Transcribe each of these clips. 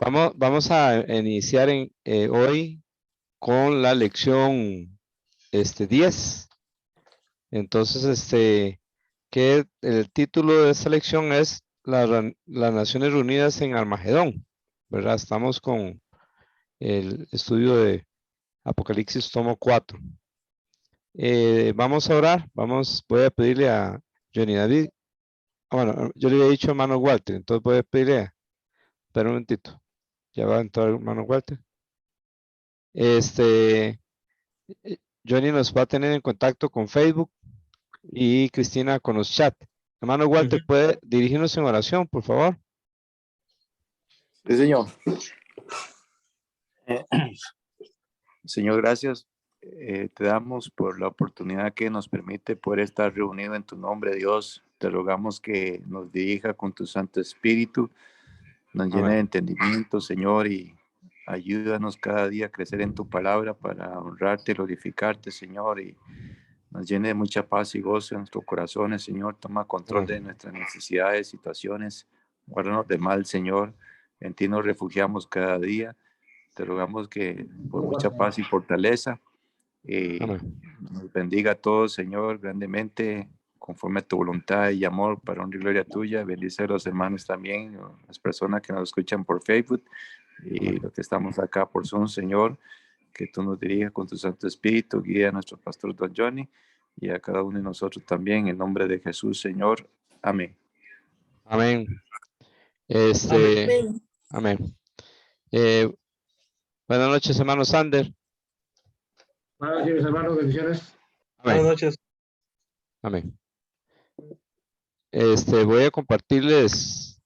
Vamos a iniciar hoy con la lección 10. Entonces, que el título de esta lección es las Naciones Reunidas en Armagedón, ¿verdad? Estamos con el estudio de Apocalipsis tomo 4. Vamos a orar, voy a pedirle a Johnny David. Bueno, yo le había dicho a hermano Walter, entonces voy a pedirle espera un momentito, ya va a entrar hermano Walter. Johnny nos va a tener en contacto con Facebook y Cristina con los chats. Hermano Walter, ¿puede dirigirnos en oración, por favor? Sí, señor. Señor, gracias. Te damos por la oportunidad que nos permite poder estar reunidos en tu nombre, Dios. Te rogamos que nos dirija con tu Santo Espíritu, nos llene de entendimiento, Señor, y ayúdanos cada día a crecer en tu palabra para honrarte, glorificarte, Señor, y nos llene de mucha paz y gozo en nuestros corazones, Señor. Toma control de nuestras necesidades, situaciones. Guárdanos de mal, Señor. En ti nos refugiamos cada día. Te rogamos que por mucha paz y fortaleza nos bendiga a todos, Señor, grandemente, conforme a tu voluntad y amor para honra y gloria tuya. Bendice a los hermanos también, las personas que nos escuchan por Facebook y los que estamos acá por Zoom, Señor, que tú nos dirijas con tu Santo Espíritu, guía a nuestro pastor Don Johnny y a cada uno de nosotros también, en nombre de Jesús, Señor. Amén. Amén. Amén. Buenas noches, hermano Sander. Buenas noches, hermanos, bendiciones. Amén. Buenas noches. Amén. Voy a compartirles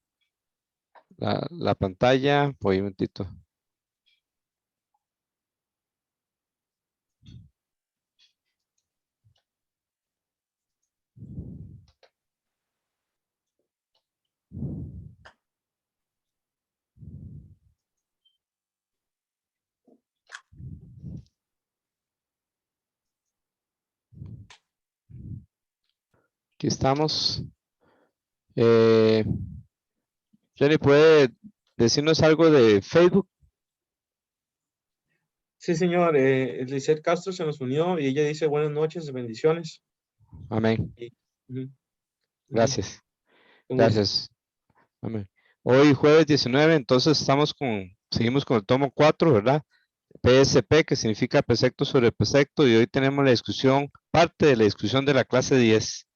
la pantalla. Voy un momentito. Aquí estamos. Jenny, ¿puede decirnos algo de Facebook? Sí, señor. Lisette Castro se nos unió y ella dice buenas noches, bendiciones. Amén. Gracias. Un Gracias. Amén. Hoy jueves 19, entonces seguimos con el tomo 4, ¿verdad? PSP, que significa precepto sobre precepto, y hoy tenemos la discusión, parte de la discusión de la clase 10.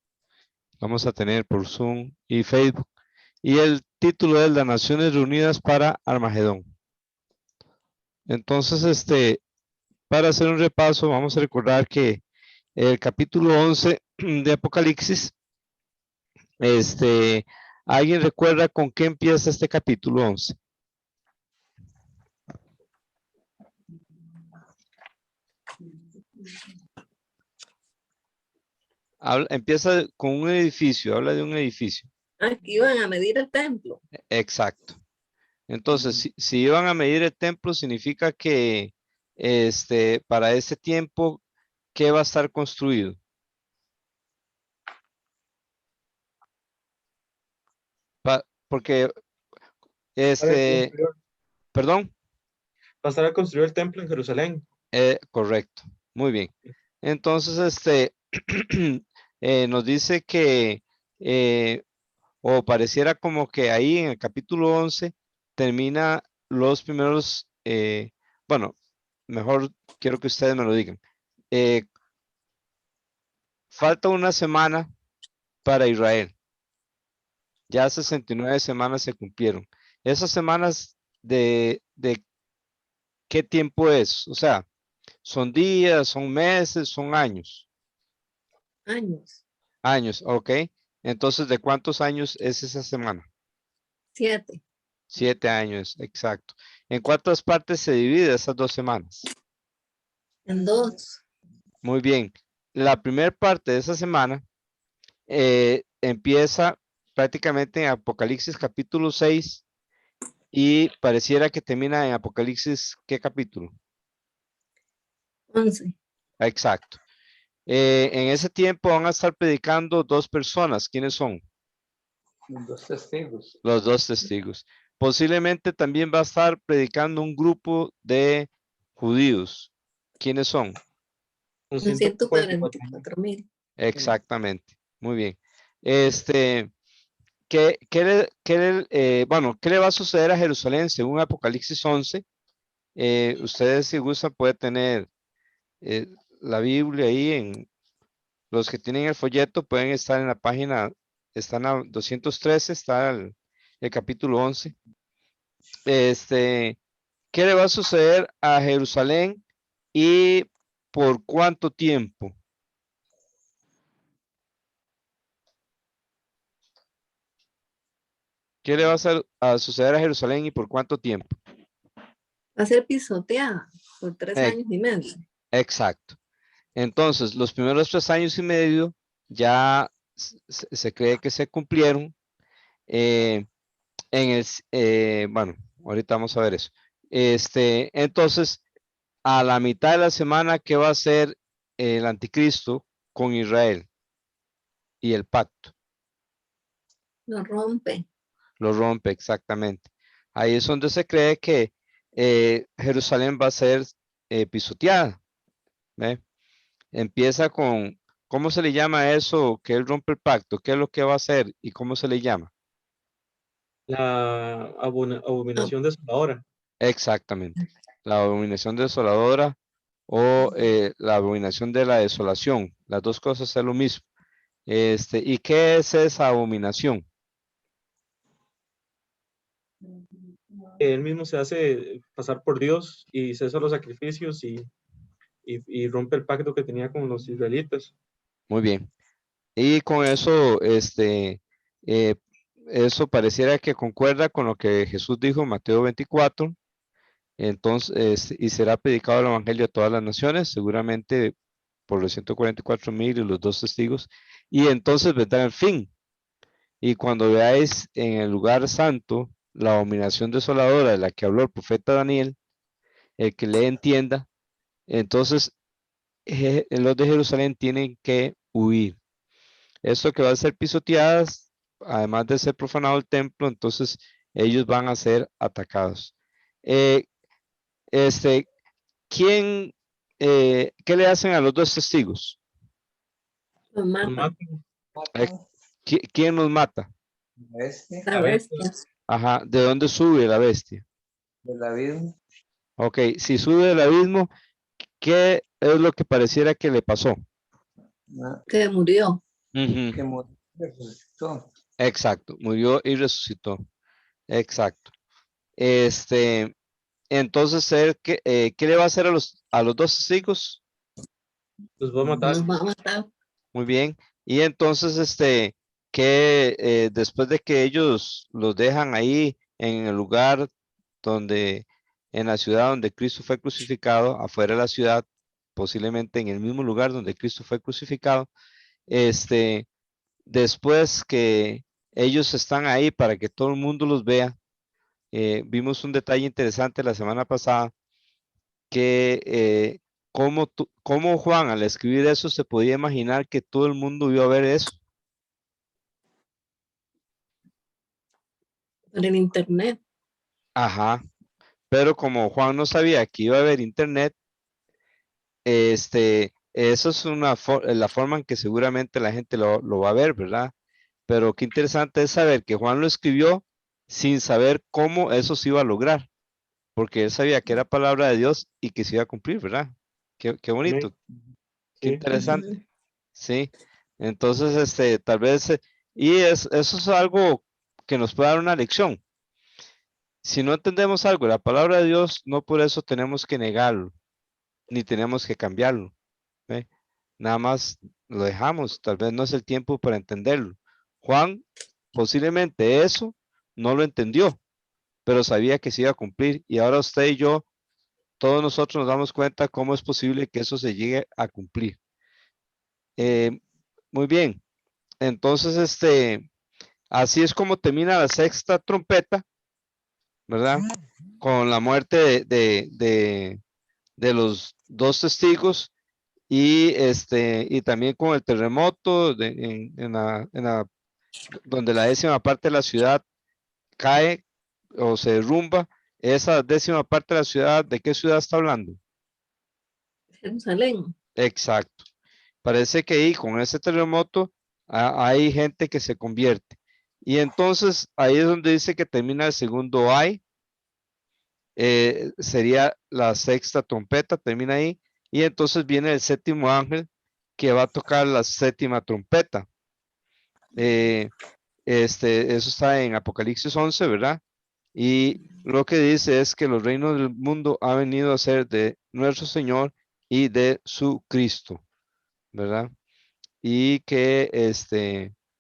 Vamos a tener por Zoom y Facebook. Y el título es Las Naciones Reunidas para Armagedón. Entonces, para hacer un repaso, vamos a recordar que el capítulo 11 de Apocalipsis, ¿alguien recuerda con qué empieza este capítulo 11? Empieza con un edificio, habla de un edificio. Aquí iban a medir el templo. Exacto. Entonces, si iban a medir el templo, significa que para ese tiempo, ¿qué va a estar construido? Porque, perdón. Va a estar a construir el templo en Jerusalén. Correcto, muy bien. Entonces, nos dice que, o pareciera como que ahí en el capítulo 11 termina los primeros, bueno, mejor quiero que ustedes me lo digan. Falta una semana para Israel. Ya 69 semanas se cumplieron. Esas semanas de ¿qué tiempo es? O sea, ¿son días, son meses, son años? Años. Años, ok. Entonces, ¿de cuántos años es esa semana? 7. 7 años, exacto. ¿En cuántas partes se divide esas 2 semanas? En 2. Muy bien. La primera parte de esa semana empieza prácticamente en Apocalipsis capítulo 6 y pareciera que termina en Apocalipsis, ¿qué capítulo? 11. Exacto. En ese tiempo van a estar predicando 2 personas. ¿Quiénes son? Los testigos. Los 2 testigos. posiblemente también va a estar predicando un grupo de judíos. ¿Quiénes son? Con 144,000. 144,000. Exactamente. Muy bien. Bueno, ¿qué le va a suceder a Jerusalén según Apocalipsis 11? Ustedes, si gustan, pueden tener la Biblia ahí. Los que tienen el folleto pueden estar en la página, están a 213, está el capítulo 11. ¿Qué le va a suceder a Jerusalén y por cuánto tiempo? ¿Qué le va a suceder a Jerusalén y por cuánto tiempo? Va a ser pisoteada por 3 Eh, años y medio. exacto. Entonces, los primeros 3 años y medio ya se cree que se cumplieron. eh, bueno, ahorita vamos a ver eso. Entonces, a la mitad de la semana, ¿qué va a hacer el anticristo con Israel y el pacto? Lo rompe. Lo rompe exactamente. Ahí es donde se cree que Jerusalén va a ser pisoteada. ¿Ve? Empieza con, ¿cómo se le llama eso? Que él rompe el pacto. ¿Qué es lo que va a hacer y cómo se le llama? La abominación desoladora. Exactamente. La abominación desoladora o la abominación de la desolación. Las dos cosas es lo mismo. ¿Y qué es esa abominación? Él mismo se hace pasar por Dios y cesa los sacrificios y rompe el pacto que tenía con los israelitas. Muy bien. Y con eso, eh, eso pareciera que concuerda con lo que Jesús dijo en Mateo 24. Entonces, y será predicado el evangelio a todas las naciones, seguramente por los 144,000 y los 2 testigos. Y entonces vendrá el fin. Y cuando veáis en el lugar santo la abominación desoladora de la que habló el profeta Daniel, el que le entienda, entonces los de Jerusalén tienen que huir. Esto que va a ser pisoteadas, además de ser profanado el templo, entonces ellos van a ser atacados. Eh, este, ¿Quién, qué le hacen a los 2 testigos? Lo Los matan. matan. Eh, ¿Quién los mata? La bestia. Ajá, ¿de dónde sube la bestia? Del abismo. Ok, si sube del abismo, ¿qué es lo que pareciera que le pasó? ¿No? Que murió. Ujú, Que murió, resucitó. exacto, murió y resucitó. Exacto. Entonces, ¿qué le va a hacer a los 2 testigos? Los va a matar. Nos va a matar. Muy bien. Y entonces, que después de que ellos los dejan ahí en el lugar donde, en la ciudad donde Cristo fue crucificado, afuera de la ciudad, posiblemente en el mismo lugar donde Cristo fue crucificado, después que ellos están ahí para que todo el mundo los vea, vimos un detalle interesante la semana pasada, que cómo Juan al escribir eso se podía imaginar que todo el mundo iba a ver eso. Por el internet. Ajá, pero como Juan no sabía que iba a haber internet, eso es la forma en que seguramente la gente lo va a ver, ¿verdad? Pero qué interesante es saber que Juan lo escribió sin saber cómo eso se iba a lograr, porque él sabía que era palabra de Dios y que se iba a cumplir, ¿verdad? Qué bonito, qué Sí. interesante, ¿sí? Entonces, tal vez, eso es algo que nos puede dar una lección. Si no entendemos algo de la palabra de Dios, no por eso tenemos que negarlo, ni tenemos que cambiarlo. ¿Ve? Nada más lo dejamos, tal vez no es el tiempo para entenderlo. Juan posiblemente eso no lo entendió, pero sabía que se iba a cumplir y ahora usted y yo, todos nosotros nos damos cuenta cómo es posible que eso se llegue a cumplir. Muy bien, entonces así es como termina la sexta trompeta, ¿verdad? Con la muerte de los 2 testigos y también con el terremoto donde la 10ª parte de la ciudad cae o se derrumba esa décima parte de la ciudad, ¿de qué ciudad está hablando? Jerusalén. Exacto. Parece que ahí con ese terremoto hay gente que se convierte. Y entonces ahí es donde dice que termina el segundo ay. Sería la sexta trompeta, termina ahí. Y entonces viene el séptimo ángel que va a tocar la séptima trompeta. Eso está en Apocalipsis 11, ¿verdad? Y lo que dice es que los reinos del mundo han venido a ser de nuestro Señor y de su Cristo, ¿verdad? Y que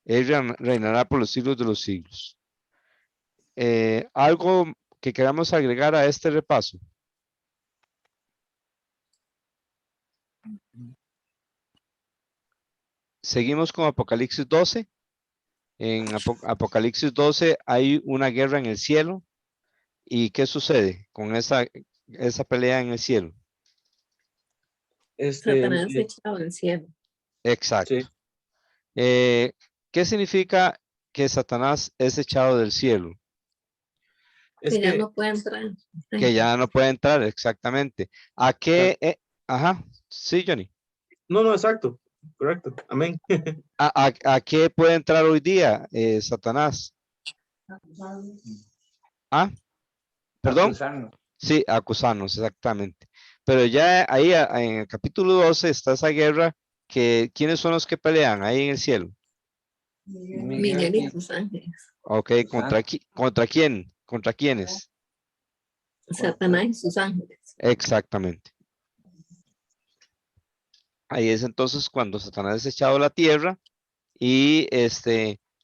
él reinará por los siglos de los siglos. Algo que queramos agregar a este repaso. Seguimos con Apocalipsis 12. En Apocalipsis 12 hay una guerra en el cielo. ¿Y qué sucede con esa pelea en el cielo? Satanás echado al cielo. Exacto. Sí. ¿Qué significa que Satanás es echado del cielo? Es Que ya que, no puede entrar. Que ya no puede entrar, exactamente. ¿A qué? Ajá, sí, Johnny. no, exacto, correcto, amén. ¿A qué puede entrar hoy día Satanás? ¿Ah? ¿Perdón? Acusarnos. Sí, acusarnos, exactamente. Pero ya ahí en el capítulo 12 está esa guerra que, ¿quiénes son los que pelean ahí en el cielo? Miguel y sus ángeles. Ok, ¿contra quién? ¿Contra quiénes? Satanás y sus ángeles. Exactamente. Ahí es entonces cuando Satanás es echado a la tierra y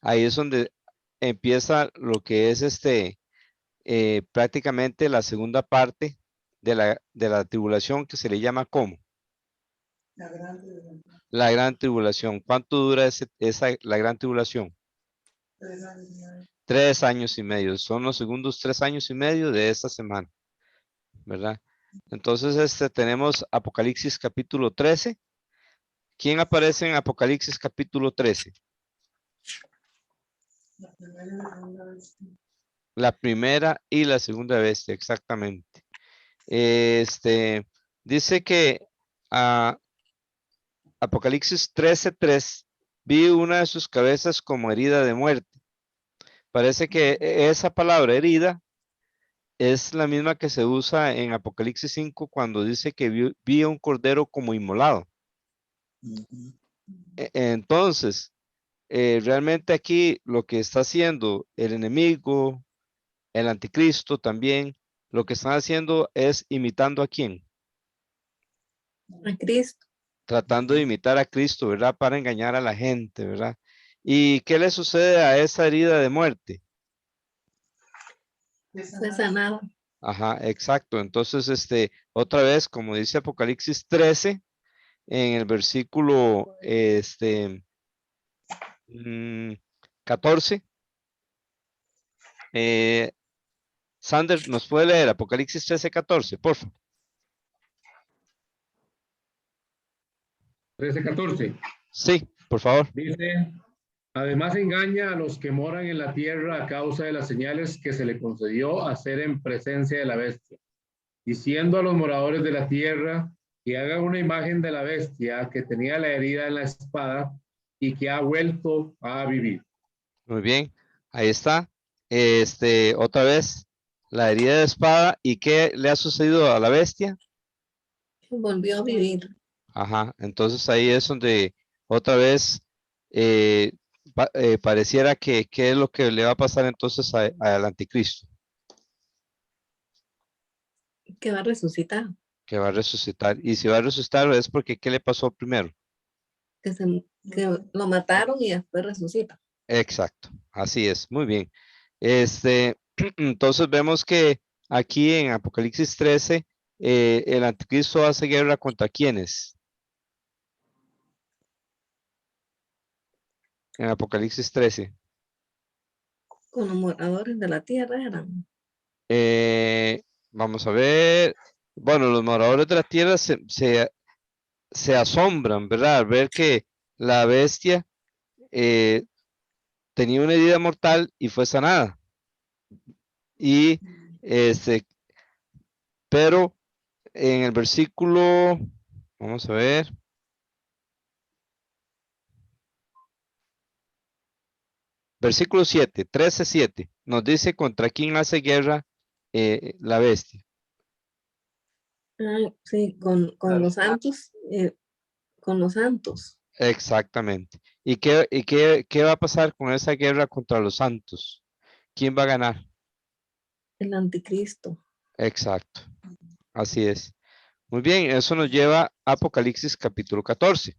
ahí es donde empieza lo que es prácticamente la segunda parte de la tribulación que se le llama ¿cómo? La gran tribulación. ¿Cuánto dura la gran tribulación? 3 años y medio. Son los segundos 3 años y medio de esta semana, ¿verdad? Entonces tenemos Apocalipsis capítulo 13. ¿Quién aparece en Apocalipsis capítulo 13? La primera y la segunda bestia, exactamente. Dice que Apocalipsis 13:3 vi una de sus cabezas como herida de muerte. Parece que esa palabra herida es la misma que se usa en Apocalipsis 5 cuando dice que vi un cordero como inmolado. Entonces, realmente aquí lo que está haciendo el enemigo, el anticristo también, lo que están haciendo es imitando a quién. A Cristo. Tratando de imitar a Cristo, ¿verdad? Para engañar a la gente, ¿verdad? ¿Y qué le sucede a esa herida de muerte? Fue sanado. Ajá, exacto. Entonces, otra vez, como dice Apocalipsis 13, en el versículo, 14, Sander, ¿nos puede leer Apocalipsis 13:14, por favor? 13:14. Sí, por favor. Dice, además engaña a los que moran en la tierra a causa de las señales que se le concedió hacer en presencia de la bestia, diciendo a los moradores de la tierra que hagan una imagen de la bestia que tenía la herida en la espada y que ha vuelto a vivir. Muy bien, ahí está. Otra vez, la herida de espada. ¿Y qué le ha sucedido a la bestia? Volvió a vivir. Ajá, entonces ahí es donde otra vez pareciera que qué es lo que le va a pasar entonces al anticristo, Que va a resucitar. que va a resucitar. Y si va a resucitar es porque ¿qué le pasó primero? Que lo mataron y después resucita. Exacto, así es, muy bien. Entonces vemos que aquí en Apocalipsis 13, el anticristo hace guerra contra quiénes. En Apocalipsis 13. Con los moradores de la tierra eran. Vamos a ver. Bueno, los moradores de la tierra se asombran, ¿verdad? Al ver que la bestia tenía una herida mortal y fue sanada. Y pero en el versículo, vamos a ver. Versículo 7, 13:7, nos dice contra quién hace guerra la bestia. Ah, sí, con los santos, con los santos, Exactamente. ¿Y qué va a pasar con esa guerra contra los santos? ¿Quién va a ganar? el anticristo. Exacto. Así es. Muy bien, eso nos lleva a Apocalipsis capítulo 14.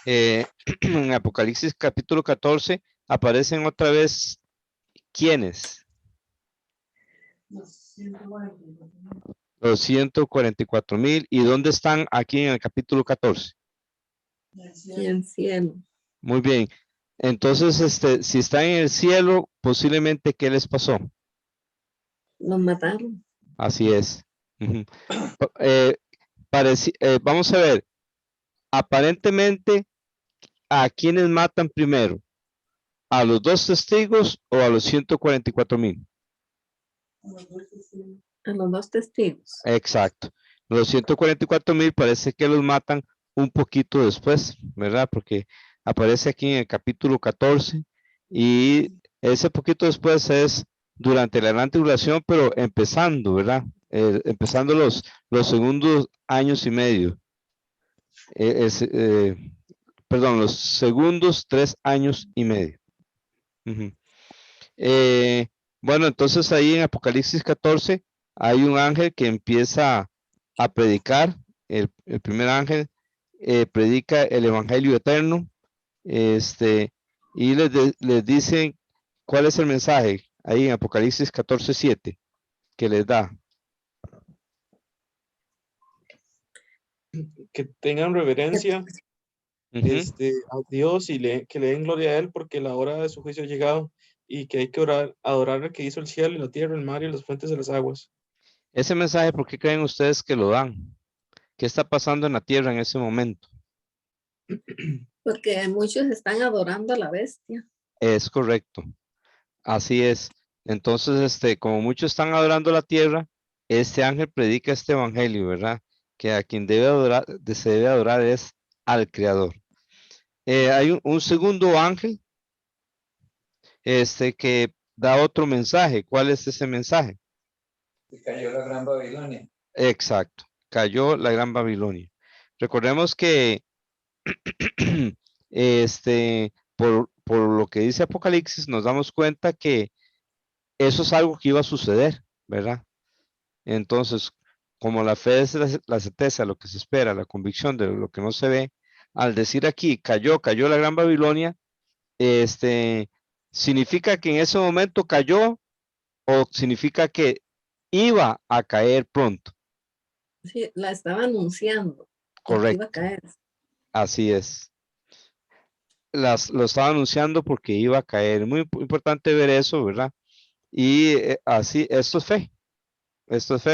En Apocalipsis capítulo 14 aparecen otra vez ¿quiénes? Los 144,000. ¿Y dónde están aquí en el capítulo 14? Y el cielo. Muy bien. Entonces, si están en el cielo, posiblemente, ¿qué les pasó? Los mataron. Así es. Ujú. Eh, vamos a ver, aparentemente, ¿a quiénes matan primero? ¿A los 2 testigos o a los 144,000? A los dos testigos. Exacto. Los 144,000 parece que los matan un poquito después, ¿verdad? Porque aparece aquí en el capítulo 14 y ese poquito después es durante la gran tribulación, pero empezando, ¿verdad? Empezando los segundos años y medio. Perdón, los segundos 3 años y medio. Ujú. Bueno, entonces ahí en Apocalipsis 14 hay un ángel que empieza a predicar, el primer ángel predica el evangelio eterno, y les dicen cuál es el mensaje ahí en Apocalipsis 14:7 que les da. Que tengan reverencia Ujú. a Dios y que le den gloria a Él porque la hora de su juicio ha llegado y que hay que adorar al que hizo el cielo y la tierra, el mar y las fuentes de las aguas. Ese mensaje, ¿por qué creen ustedes que lo dan? ¿Qué está pasando en la tierra en ese momento? Porque muchos están adorando a la bestia. Es correcto. Así es. Entonces, como muchos están adorando la tierra, este ángel predica este evangelio, ¿verdad? Que a quien debe adorar, se debe adorar es al Creador. Hay un segundo ángel, que da otro mensaje. ¿Cuál es ese mensaje? Se cayó la gran Babilonia. Exacto. Cayó la gran Babilonia. Recordemos que, por lo que dice Apocalipsis, nos damos cuenta que eso es algo que iba a suceder, ¿verdad? Entonces, como la fe es la certeza de lo que se espera, la convicción de lo que no se ve, al decir aquí, cayó la gran Babilonia, significa que en ese momento cayó o significa que iba a caer pronto. Sí, la estaba anunciando de que iba a Correcto, caer. así es. Lo estaba anunciando porque iba a caer. Muy importante ver eso, ¿verdad? Y así, esto es fe,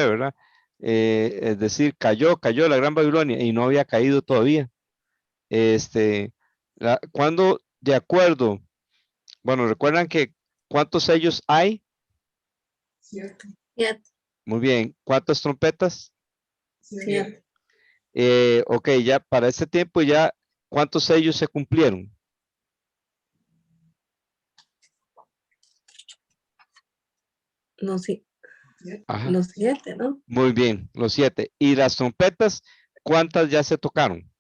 ¿verdad? Es decir, cayó la gran Babilonia y no había caído todavía. Cuando de acuerdo, bueno, recuerdan que ¿cuántos sellos hay? 7. 7, Muy bien, ¿cuántas trompetas? 7. Ok, ya para este tiempo ya, ¿cuántos sellos se cumplieron? Los, Ajá, los 7, ¿no? muy bien, los 7. ¿Y las trompetas, cuántas ya se tocaron?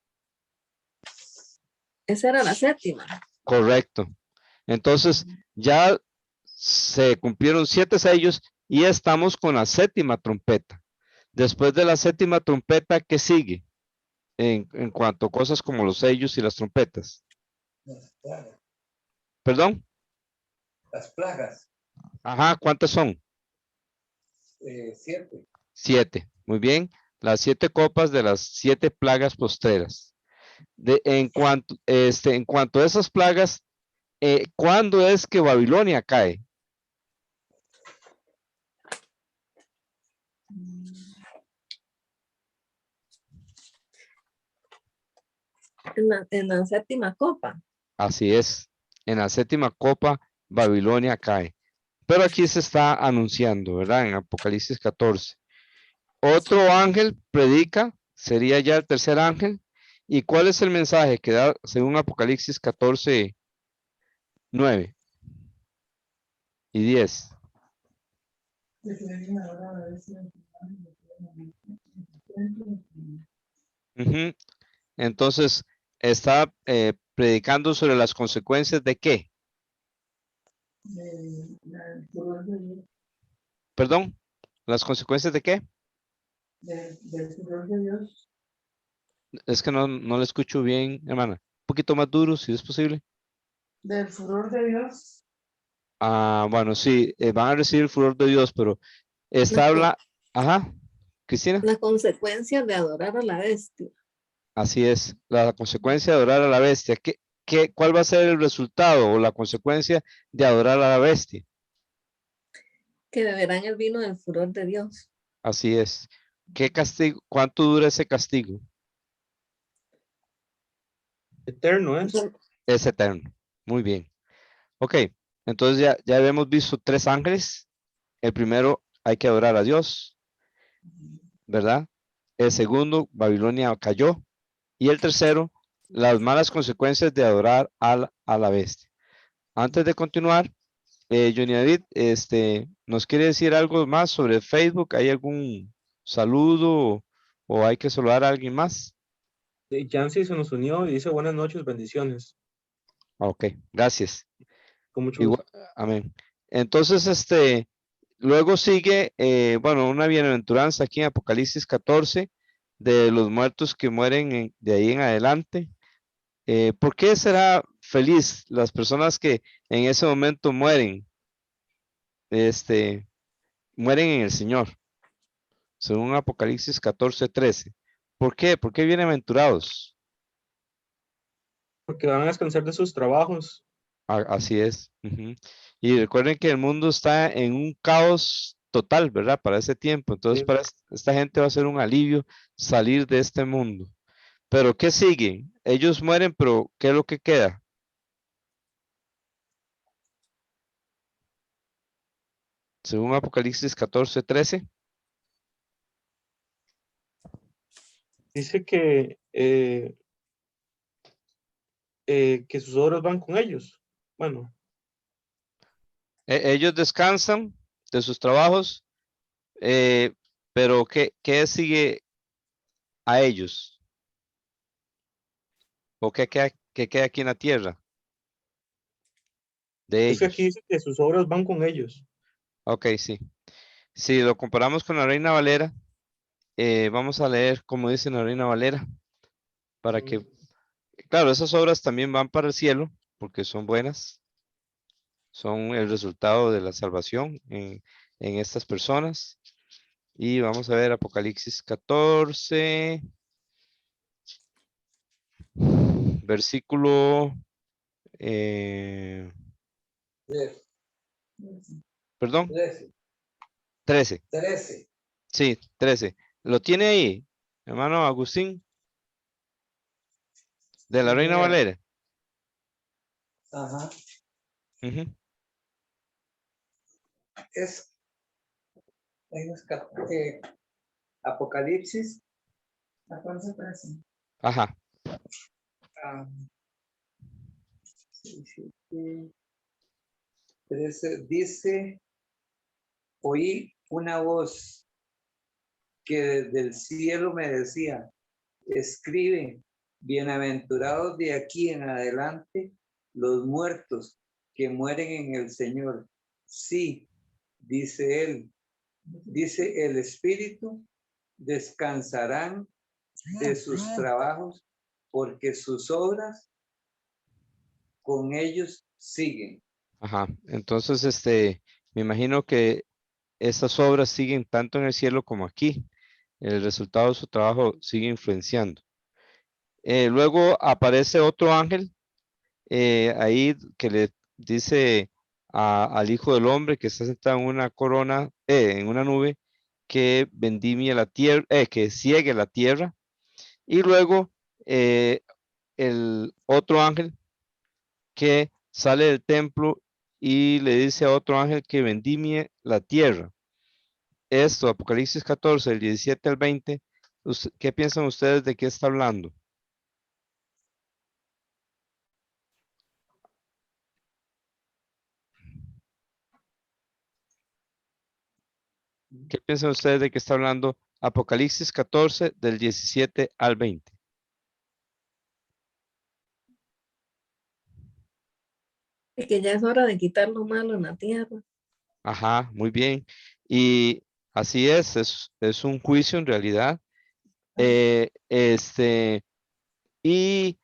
Esa era la 7ª. Correcto. Entonces, ya se cumplieron 7 sellos y estamos con la 7ª trompeta. Después de la 7ª trompeta, ¿qué sigue? En cuanto a cosas como los sellos y las trompetas. Las plagas. ¿Perdón? Las plagas. Ajá, ¿cuántas son? 7. 7. Muy bien. Las 7 copas de las 7 plagas postreras. En cuanto a esas plagas, ¿cuándo es que Babilonia cae? En la 7ª copa. Así es. En la 7ª copa, Babilonia cae. Pero aquí se está anunciando, ¿verdad? En Apocalipsis 14. Otro ángel predica, sería ya el tercer ángel. ¿Y cuál es el mensaje que da según Apocalipsis 14, 9 y 10? Ujú. Entonces, está predicando sobre las consecuencias de qué. Perdón, las consecuencias de qué. Del furor de Dios. Es que no le escucho bien, hermana. Un poquito más duro, si es posible. Del furor de Dios. Ah, bueno, sí, van a recibir el furor de Dios, pero La, está con- habla. Ajá, Cristina. la consecuencia de adorar a la bestia, Así es, la consecuencia de adorar a la bestia. ¿Cuál va a ser el resultado o la consecuencia de adorar a la bestia? que beberán el vino del furor de Dios. Así es. ¿Qué castigo? ¿Cuánto dura ese castigo? Eterno es. Es eterno. Muy bien. Ok, entonces ya habíamos visto tres ángeles. El primero, hay que adorar a Dios, ¿verdad? El segundo, Babilonia cayó. Y el tercero, las malas consecuencias de adorar a la bestia. Antes de continuar, Johnny David, ¿nos quiere decir algo más sobre Facebook? ¿Hay algún saludo o hay que saludar a alguien más? Yancy se nos unió y dice buenas noches, bendiciones. Ok, gracias. Con mucho Igual, gusto. amén. Entonces, luego sigue, bueno, una bienaventuranza aquí en Apocalipsis 14 de los muertos que mueren de ahí en adelante. ¿Por qué será feliz las personas que en ese momento mueren? Mueren en el Señor, según Apocalipsis 14:13. ¿Por qué? ¿Por qué bienaventurados? Porque van a descansar de sus trabajos. Así es. Ujú. Y recuerden que el mundo está en un caos total, ¿verdad? Para ese tiempo. Entonces, ¿Sí? para esta gente va a ser un alivio salir de este mundo. Pero, ¿qué sigue? Ellos mueren, pero ¿qué es lo que queda? Según Apocalipsis 14:13. Dice que sus obras van con ellos. Bueno, Ellos descansan de sus trabajos, pero ¿qué sigue a ellos? ¿O qué queda aquí en la tierra de es que aquí ellos? dice que sus obras van con ellos. Ok, sí. Si lo comparamos con la Reina Valera, vamos a leer como dice la Reina Valera, para que, claro, esas obras también van para el cielo, porque son buenas, son el resultado de la salvación en estas personas. Y vamos a ver Apocalipsis 14, versículo, eh, 13. perdón, 13. 13. Sí, 13. ¿Lo tiene ahí, hermano Agustín, de la Reina Valera? Ajá. Ujú. Es Apocalipsis 14:13. Ajá. Ah, sí, sí, sí. 13 dice, oí una voz que desde el cielo me decía, escribe, bienaventurados de aquí en adelante los muertos que mueren en el Señor. Sí, dice él, dice el Espíritu, descansarán de sus trabajos porque sus obras con ellos siguen. Ajá. Entonces, me imagino que estas obras siguen tanto en el cielo como aquí. El resultado de su trabajo sigue influenciando. Luego aparece otro ángel ahí que le dice al Hijo del Hombre que está sentado en una corona, en una nube, que vendimie la tierra, que ciegue la tierra. Y luego el otro ángel que sale del templo y le dice a otro ángel que vendimie la tierra. Esto, Apocalipsis 14, del 17 al 20, ¿qué piensan ustedes de qué está hablando? ¿Qué piensan ustedes de qué está hablando Apocalipsis 14, del 17 al 20? Y que ya es hora de quitar lo malo en la tierra. Ajá, muy bien. Y así es un juicio en realidad. ¿Y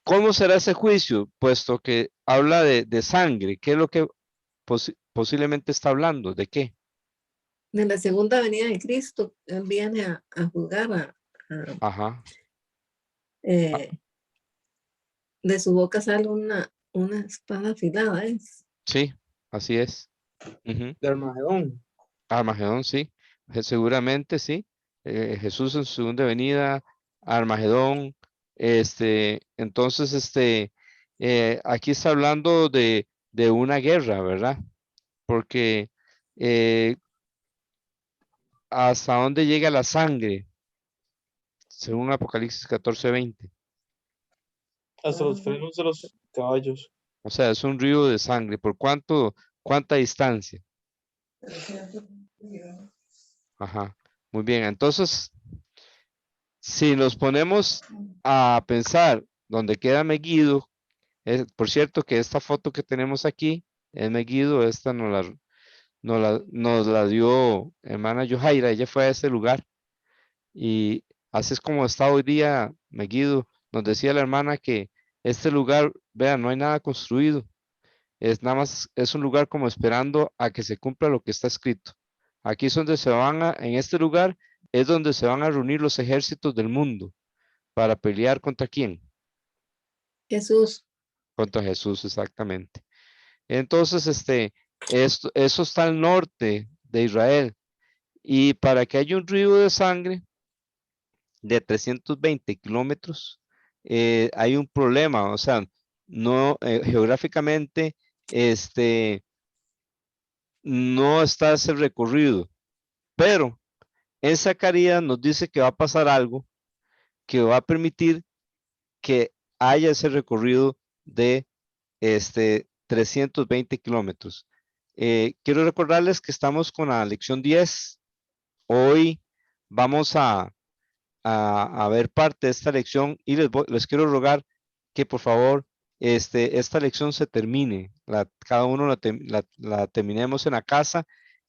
cómo será ese juicio? Puesto que habla de sangre, ¿qué es lo que posiblemente está hablando? ¿De qué? De la segunda venida de Cristo, Él viene a juzgar, Ajá, eh, de su boca sale una espada afilada, ¿es? sí, así es. Ujú. De Armagedón. Armagedón, sí, seguramente sí. Jesús en su segunda venida, Armagedón, entonces, aquí está hablando de una guerra, ¿verdad? Porque hasta dónde llega la sangre, según Apocalipsis 14:20. Hasta los frenos de los caballos. O sea, es un río de sangre. ¿Por cuánta distancia? Ajá, muy bien. Entonces, si nos ponemos a pensar dónde queda Megiddo, por cierto que esta foto que tenemos aquí es Megiddo, esta nos la dio hermana Yohaira, ella fue a ese lugar y así es como está hoy día Megiddo. Nos decía la hermana que este lugar, vean, no hay nada construido, es nada más, es un lugar como esperando a que se cumpla lo que está escrito. Aquí es donde en este lugar es donde se van a reunir los ejércitos del mundo para pelear contra quién, Jesús. contra Jesús exactamente. Entonces, eso está al norte de Israel y para que haya un río de sangre de 320 kilómetros, hay un problema, o sea, no, geográficamente, no está ese recorrido, pero en Zacarías nos dice que va a pasar algo que va a permitir que haya ese recorrido de 320 kilómetros. Quiero recordarles que estamos con la lección 10. Hoy vamos a ver parte de esta lección y les quiero rogar que por favor esta lección se termine, cada uno la terminemos en la casa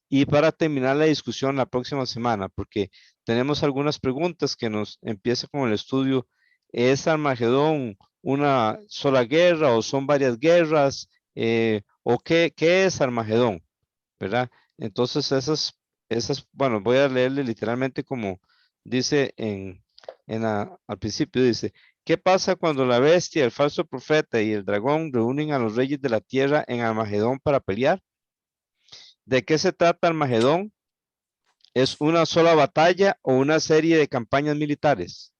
y para terminar la discusión la próxima semana, porque tenemos algunas preguntas que nos empieza con el estudio. ¿Es Armagedón una sola guerra o son varias guerras? ¿O qué es Armagedón? ¿Verdad? Entonces bueno, voy a leerle literalmente como dice al principio, dice, ¿qué pasa cuando la bestia, el falso profeta y el dragón reúnen a los reyes de la tierra en Armagedón para pelear? ¿De qué se trata Armagedón? ¿Es una sola batalla o una serie de campañas militares?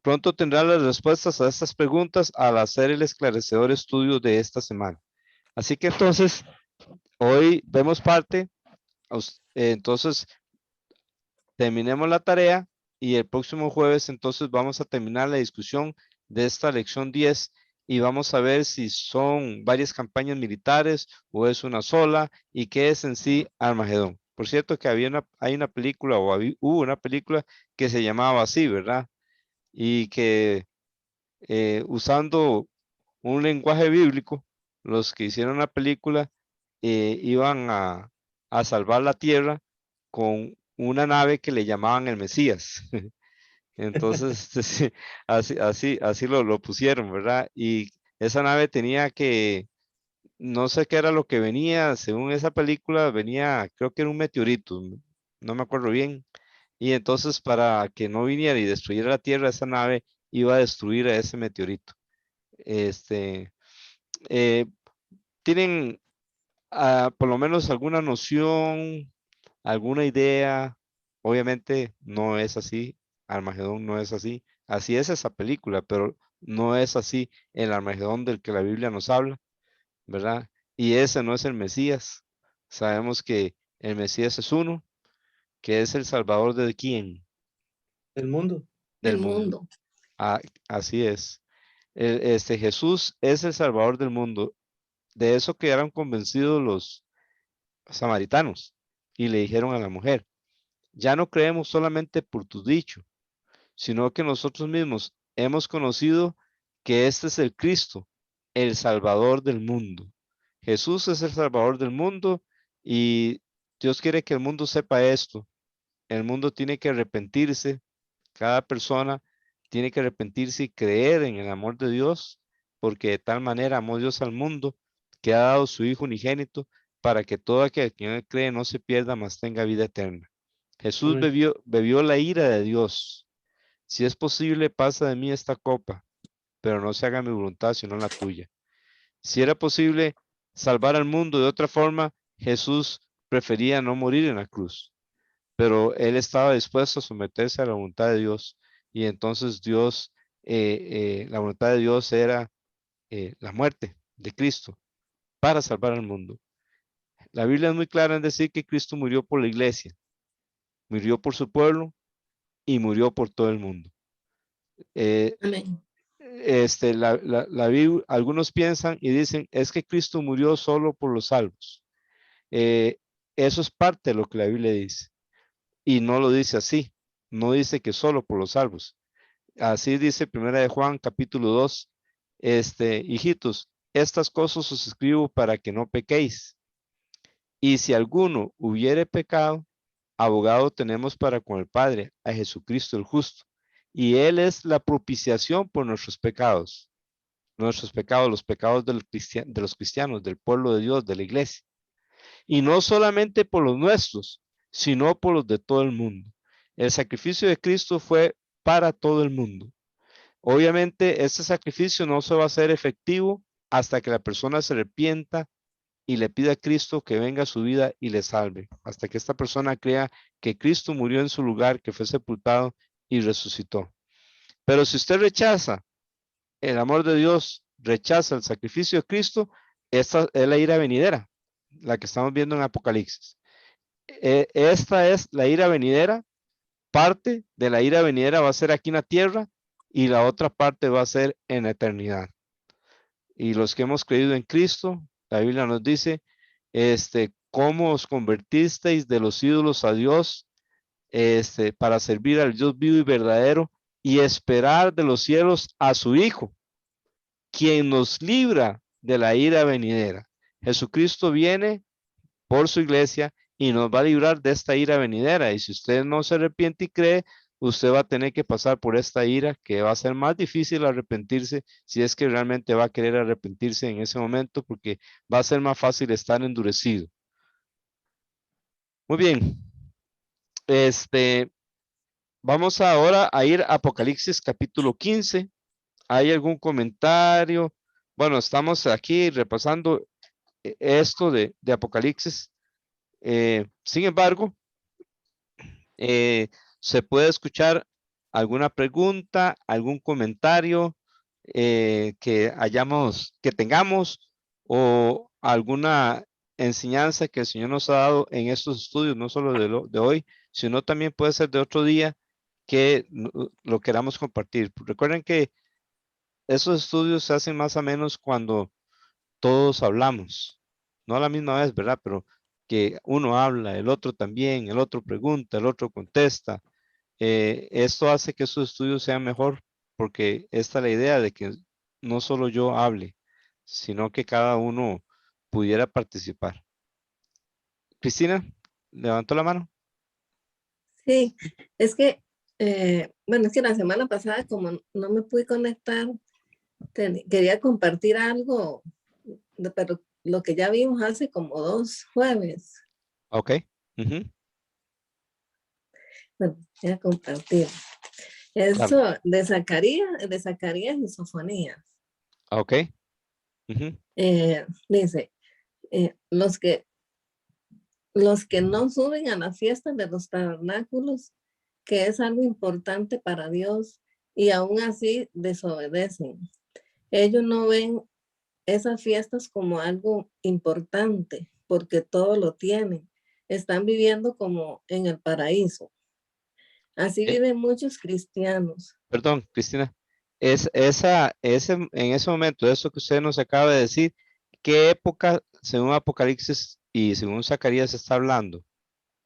Pronto tendrá las respuestas a estas preguntas al hacer el esclarecedor estudio de esta semana. Así que entonces, hoy vemos parte, entonces terminemos la tarea y el próximo jueves entonces vamos a terminar la discusión de esta lección 10 y vamos a ver si son varias campañas militares o es una sola y qué es en sí Armagedón. Por cierto que hay una película hubo una película que se llamaba así, ¿verdad? Y que usando un lenguaje bíblico, los que hicieron la película iban a salvar la tierra con una nave que le llamaban el Mesías. Entonces, sí, así lo pusieron, ¿verdad? Y esa nave tenía que, no sé qué era lo que venía, según esa película, venía, creo que era un meteorito, no me acuerdo bien. Y entonces, para que no viniera y destruyera la Tierra, esa nave iba a destruir a ese meteorito. Este, eh, ¿Tienen por lo menos alguna noción, alguna idea? Obviamente no es así, Armagedón no es así, así es esa película, pero no es así el Armagedón del que la Biblia nos habla. ¿verdad? Y ese no es el Mesías. Sabemos que el Mesías es uno, que es el Salvador de quién, El mundo. del El mundo. mundo. Ah, así es. Jesús es el Salvador del mundo. De eso quedaron convencidos los samaritanos y le dijeron a la mujer, ya no creemos solamente por tu dicho, sino que nosotros mismos hemos conocido que este es el Cristo, el Salvador del mundo. Jesús es el Salvador del mundo y Dios quiere que el mundo sepa esto. El mundo tiene que arrepentirse, cada persona tiene que arrepentirse y creer en el amor de Dios, porque de tal manera amó Dios al mundo que ha dado su Hijo unigénito para que todo aquel que en él cree no se pierda, mas tenga vida eterna. Jesús Amén. bebió la ira de Dios. Si es posible, pasa de mí esta copa, pero no se haga mi voluntad, sino la tuya. Si era posible salvar al mundo de otra forma, Jesús prefería no morir en la cruz, pero él estaba dispuesto a someterse a la voluntad de Dios. Y entonces la voluntad de Dios era la muerte de Cristo para salvar al mundo. La Biblia es muy clara en decir que Cristo murió por la iglesia, murió por su pueblo y murió por todo el mundo. Eh, Amén. Algunos piensan y dicen, es que Cristo murió solo por los salvos. Eso es parte de lo que la Biblia dice. Y no lo dice así. No dice que solo por los salvos. Así dice Primera de Juan, capítulo 2. Hijitos, estas cosas os escribo para que no pequéis. Y si alguno hubiere pecado, abogado tenemos para con el Padre, a Jesucristo el justo. Y Él es la propiciación por nuestros pecados. Nuestros pecados, los pecados de los cristianos, del pueblo de Dios, de la iglesia. Y no solamente por los nuestros, sino por los de todo el mundo. El sacrificio de Cristo fue para todo el mundo. Obviamente, este sacrificio no se va a hacer efectivo hasta que la persona se arrepienta y le pida a Cristo que venga a su vida y le salve, hasta que esta persona crea que Cristo murió en su lugar, que fue sepultado y resucitó. Pero si usted rechaza el amor de Dios, rechaza el sacrificio de Cristo, esta es la ira venidera, la que estamos viendo en Apocalipsis. Esta es la ira venidera, parte de la ira venidera va a ser aquí en la tierra y la otra parte va a ser en la eternidad. Y los que hemos creído en Cristo, la Biblia nos dice, cómo os convertisteis de los ídolos a Dios, para servir al Dios vivo y verdadero y esperar de los cielos a su Hijo, quien nos libra de la ira venidera. Jesucristo viene por su iglesia y nos va a librar de esta ira venidera. Y si usted no se arrepiente y cree, usted va a tener que pasar por esta ira, que va a ser más difícil arrepentirse si es que realmente va a querer arrepentirse en ese momento, porque va a ser más fácil estar endurecido. Muy bien. Vamos ahora a ir a Apocalipsis capítulo 15. ¿Hay algún comentario? Bueno, estamos aquí repasando esto de Apocalipsis. Sin embargo, se puede escuchar alguna pregunta, algún comentario que tengamos o alguna enseñanza que el Señor nos ha dado en estos estudios, no solo de hoy, sino también puede ser de otro día que lo queramos compartir. Recuerden que esos estudios se hacen más o menos cuando todos hablamos, no a la misma vez, ¿verdad? Pero que uno habla, el otro también, el otro pregunta, el otro contesta. Esto hace que esos estudios sean mejor, porque esta es la idea de que no solo yo hable, sino que cada uno pudiera participar. Cristina, levantó la mano. Sí, es que, bueno, es que la semana pasada como no me pude conectar, quería compartir algo, pero lo que ya vimos hace como 2 jueves. Ok. Bueno, voy a compartir. Claro. Eso de Zacarías y Sofonías. Ok. Dice, los que no suben a las fiestas de los tabernáculos, que es algo importante para Dios, y aún así desobedecen. Ellos no ven esas fiestas como algo importante, porque todo lo tienen. Están viviendo como en el paraíso. Así Eh, viven muchos cristianos. Perdón, Cristina. En ese momento, eso que usted nos acaba de decir, ¿qué época, según Apocalipsis y según Zacarías, está hablando?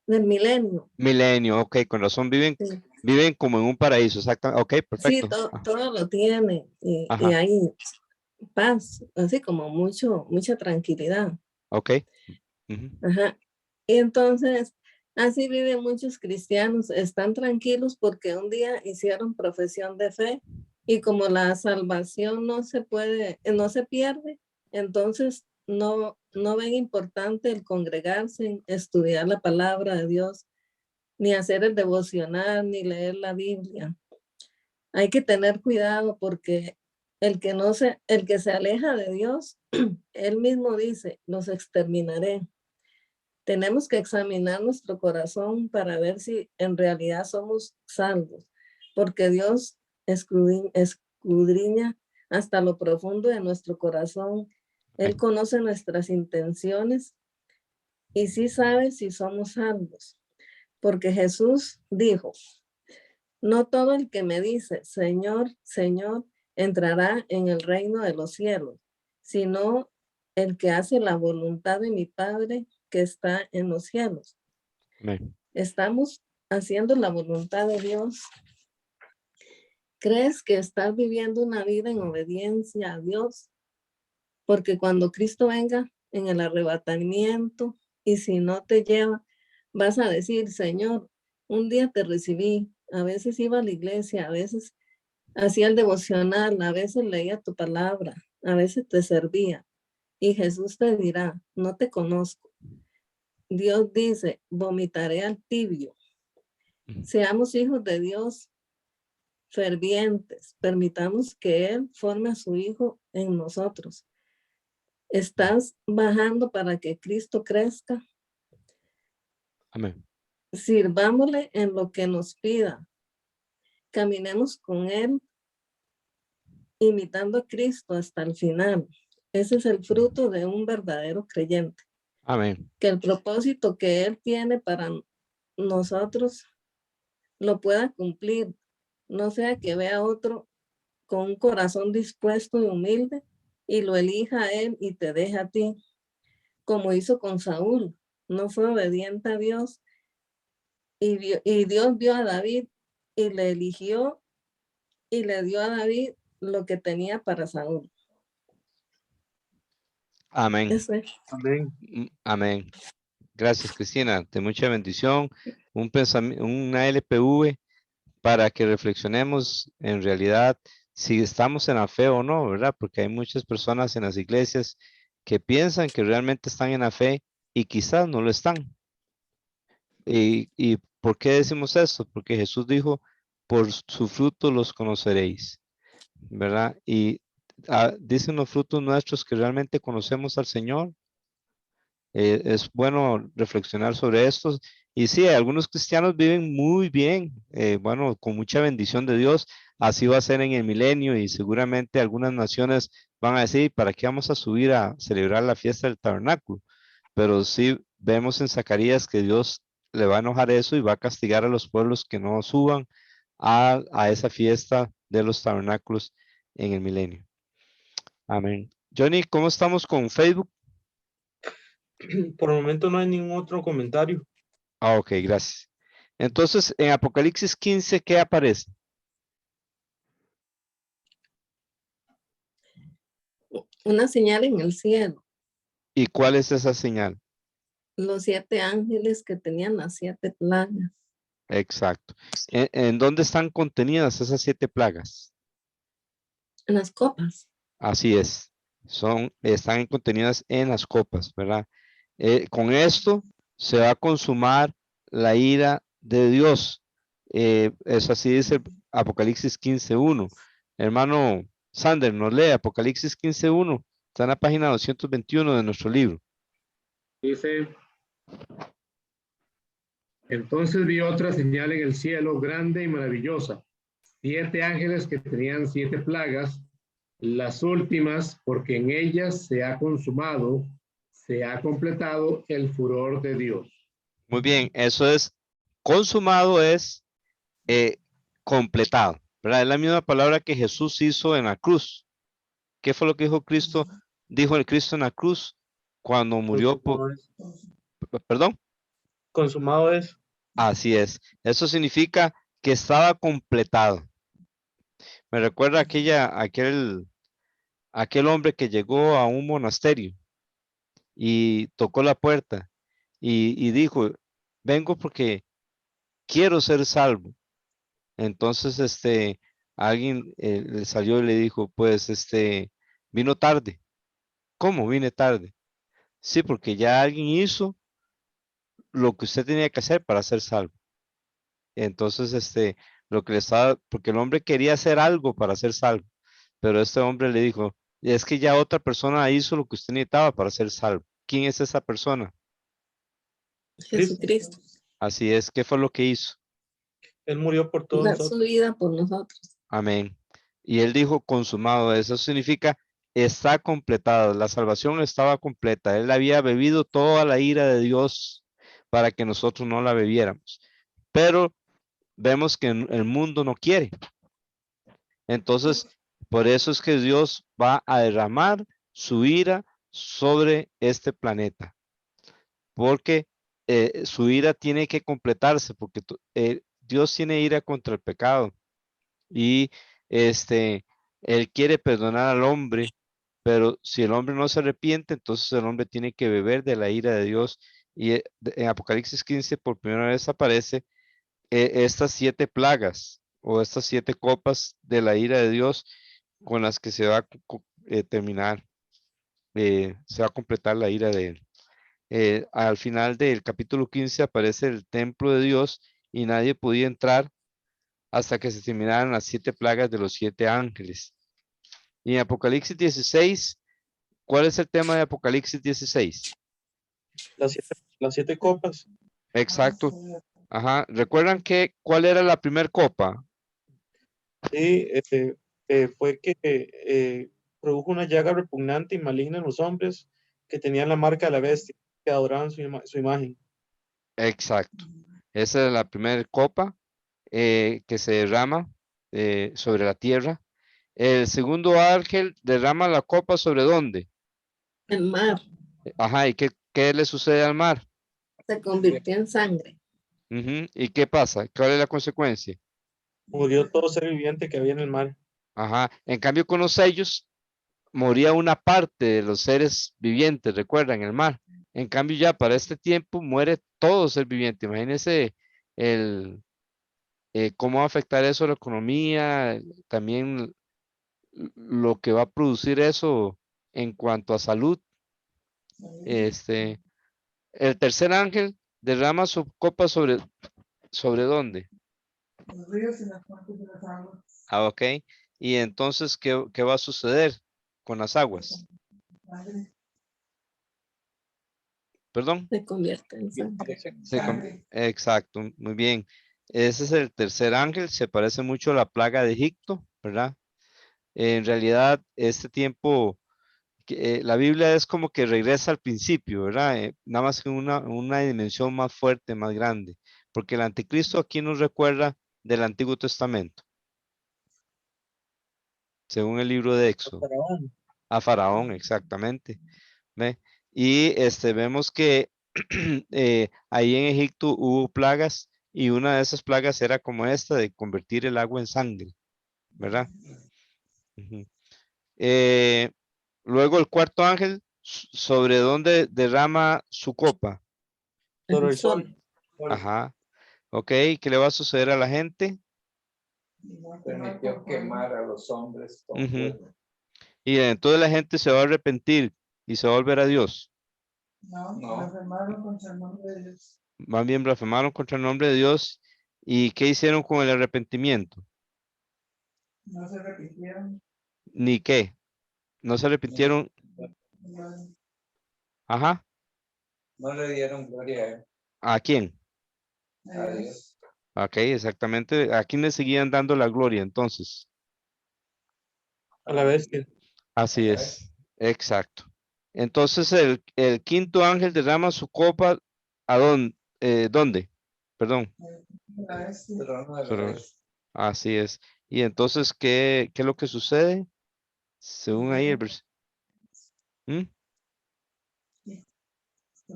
Del milenio. Milenio, ok, con razón, Sí, viven como en un paraíso, exactamente. Ok, sí, perfecto. todo lo tiene y Ajá, hay paz, así como mucha tranquilidad. ok. Ujú, Ajá. Y entonces, así viven muchos cristianos, están tranquilos porque un día hicieron profesión de fe y como la salvación no se puede, no se pierde, entonces no ven importante el congregarse, estudiar la palabra de Dios, ni hacer el devocional, ni leer la Biblia. Hay que tener cuidado porque el que se aleja de Dios, él mismo dice, los exterminaré. Tenemos que examinar nuestro corazón para ver si en realidad somos salvos, porque Dios escudriña hasta lo profundo de nuestro corazón. Él ok, conoce nuestras intenciones y sí sabe si somos salvos, porque Jesús dijo, no todo el que me dice, Señor, Señor, entrará en el reino de los cielos, sino el que hace la voluntad de mi Padre que está en los cielos. amén. Estamos haciendo la voluntad de Dios. ¿Crees que estás viviendo una vida en obediencia a Dios? Porque cuando Cristo venga en el arrebatamiento y si no te lleva, vas a decir, Señor, un día te recibí, a veces iba a la iglesia, a veces hacía el devocional, a veces leía tu palabra, a veces te servía. Y Jesús te dirá, no te conozco. Dios dice, vomitaré al tibio. Ujú, Seamos hijos de Dios fervientes. Permitamos que Él forme a su Hijo en nosotros. ¿Estás bajando para que Cristo crezca? amén. Sirvámosle en lo que nos pida. Caminemos con Él imitando a Cristo hasta el final. Ese es el fruto de un verdadero creyente. Amén. Que el propósito que Él tiene para nosotros lo pueda cumplir. No sea que vea a otro con un corazón dispuesto y humilde y lo elija a Él y te deja a ti, como hizo con Saúl. No fue obediente a Dios y Dios vio a David y le eligió y le dio a David lo que tenía para Saúl. Amén. Eso es. Amén. Amén. Gracias, Cristina. De mucha bendición. Un pensamiento, una LPV para que reflexionemos en realidad si estamos en la fe o no, ¿verdad? Porque hay muchas personas en las iglesias que piensan que realmente están en la fe y quizás no lo están. ¿Y por qué decimos esto? Porque Jesús dijo, por su fruto los conoceréis, ¿verdad? Y dicen los frutos nuestros que realmente conocemos al Señor. Es bueno reflexionar sobre esto. Y sí, algunos cristianos viven muy bien, bueno, con mucha bendición de Dios. Así va a ser en el milenio y seguramente algunas naciones van a decir, ¿para qué vamos a subir a celebrar la fiesta del tabernáculo? Pero sí vemos en Zacarías que Dios le va a enojar eso y va a castigar a los pueblos que no suban a esa fiesta de los tabernáculos en el milenio. Amén. Johnny, ¿cómo estamos con Facebook? Por el momento no hay ningún otro comentario. Ok, gracias. Entonces, en Apocalipsis 15, ¿qué aparece? Una señal en el cielo. ¿Y cuál es esa señal? Los 7 ángeles que tenían las 7 plagas. Exacto. ¿En dónde están contenidas esas 7 plagas? En las copas. Así es. Están contenidas en las copas, ¿verdad? Con esto se va a consumar la ira de Dios. Es así dice Apocalipsis 15:1. Hermano Sander, nos lee Apocalipsis 15:1. Está en la página 221 de nuestro libro. Dice, entonces vi otra señal en el cielo grande y maravillosa. 7 ángeles que tenían 7 plagas las últimas, porque en ellas se ha consumado, se ha completado el furor de Dios. Muy bien, eso es, consumado es completado, ¿verdad? Es la misma palabra que Jesús hizo en la cruz. ¿Qué fue lo que dijo Cristo? Dijo el Cristo en la cruz cuando murió por, perdón. Consumado es. Así es. Eso significa que estaba completado. Me recuerda aquel hombre que llegó a un monasterio y tocó la puerta y dijo, vengo porque quiero ser salvo. Entonces, alguien le salió y le dijo, pues, vino tarde. ¿Cómo vine tarde? Sí, porque ya alguien hizo lo que usted tenía que hacer para ser salvo. Entonces, lo que le estaba, porque el hombre quería hacer algo para ser salvo, pero este hombre le dijo, es que ya otra persona hizo lo que usted necesitaba para ser salvo. ¿Quién es esa persona? Jesucristo. Así es, ¿qué fue lo que hizo? Él murió por todos Da su nosotros. vida por nosotros. Amén. Y él dijo, consumado, eso significa, está completado, la salvación estaba completa. Él había bebido toda la ira de Dios para que nosotros no la bebiéramos. Pero vemos que el mundo no quiere. Entonces, por eso es que Dios va a derramar su ira sobre este planeta, porque su ira tiene que completarse, porque Dios tiene ira contra el pecado y Él quiere perdonar al hombre, pero si el hombre no se arrepiente, entonces el hombre tiene que beber de la ira de Dios. Y en Apocalipsis 15 por primera vez aparece estas 7 plagas o estas 7 copas de la ira de Dios con las que se va a terminar, se va a completar la ira de él. Al final del capítulo 15 aparece el templo de Dios y nadie podía entrar hasta que se terminaran las 7 plagas de los 7 ángeles. Y en Apocalipsis 16, ¿cuál es el tema de Apocalipsis 16? Las siete copas. Exacto. Ajá. ¿Recuerdan cuál era la primera copa? Sí, fue que produjo una llaga repugnante y maligna en los hombres que tenían la marca de la bestia, que adoraban su imagen. Exacto. Esa es la primera copa que se derrama sobre la tierra. El segundo ángel derrama la copa sobre ¿dónde? El mar Ajá, ¿y qué le sucede al mar? se convirtió en sangre. Ujú, ¿y qué pasa? ¿Cuál es la consecuencia? Murió todo ser viviente que había en el mar. Ajá, en cambio con los sellos moría una parte de los seres vivientes, recuerdan, el mar. En cambio ya para este tiempo muere todo ser viviente. Imagínense el, cómo va a afectar eso a la economía, también lo que va a producir eso en cuanto a salud. El tercer ángel derrama su copa ¿sobre dónde? Los ríos y las fuentes de las aguas. Ah, ok. Y entonces, ¿qué va a suceder con las aguas? Perdón. Se convierte en sangre. Exacto, muy bien. Ese es el tercer ángel, se parece mucho a la plaga de Egipto, ¿verdad? En realidad, este tiempo, la Biblia es como que regresa al principio, ¿verdad? Nada más que una dimensión más fuerte, más grande, porque el anticristo aquí nos recuerda del Antiguo Testamento, según el libro de Éxodo. Faraón. A Faraón, exactamente. ¿Ve? Y vemos que ahí en Egipto hubo plagas y una de esas plagas era como esta de convertir el agua en sangre, ¿verdad? Ujú. Luego el cuarto ángel, ¿sobre dónde derrama su copa? Sobre El el sol. sol. Ajá, ok, ¿qué le va a suceder a la gente? Permitió quemar a los hombres con Ujú. fuego. Y entonces la gente se va a arrepentir y se va a volver a Dios. No, blasfemaron contra el nombre de Dios. Más bien blasfemaron contra el nombre de Dios. ¿Y qué hicieron con el arrepentimiento? No se arrepintieron. Ni qué. No se arrepintieron. No, Ajá. no le dieron gloria a él. ¿A quién? A Dios. Ok, exactamente. ¿A quién le seguían dando la gloria entonces? a la bestia. Así es, exacto. Entonces el quinto ángel derrama su copa ¿a dónde? ¿Dónde? Perdón. La bestia. Sobre- Así es. Y entonces, ¿qué es lo que sucede? Según ahí el versículo. El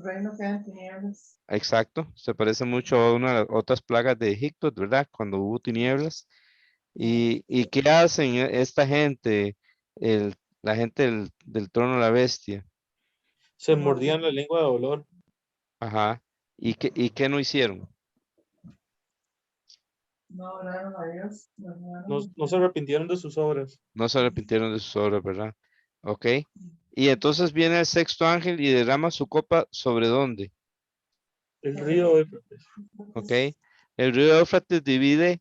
reino queda en tinieblas. Exacto. Se parece mucho a una de las otras plagas de Egipto, ¿verdad? Cuando hubo tinieblas. ¿Y qué hacen esta gente? La gente del trono de la bestia. Se mordían la lengua de dolor. Ajá. ¿Y qué no hicieron? No oraron a Dios. No se arrepintieron de sus obras. No se arrepintieron de sus obras, ¿verdad? Ok. Y entonces viene el sexto ángel y derrama su copa ¿sobre dónde? El río Éufrates. Ok. El río Éufrates divide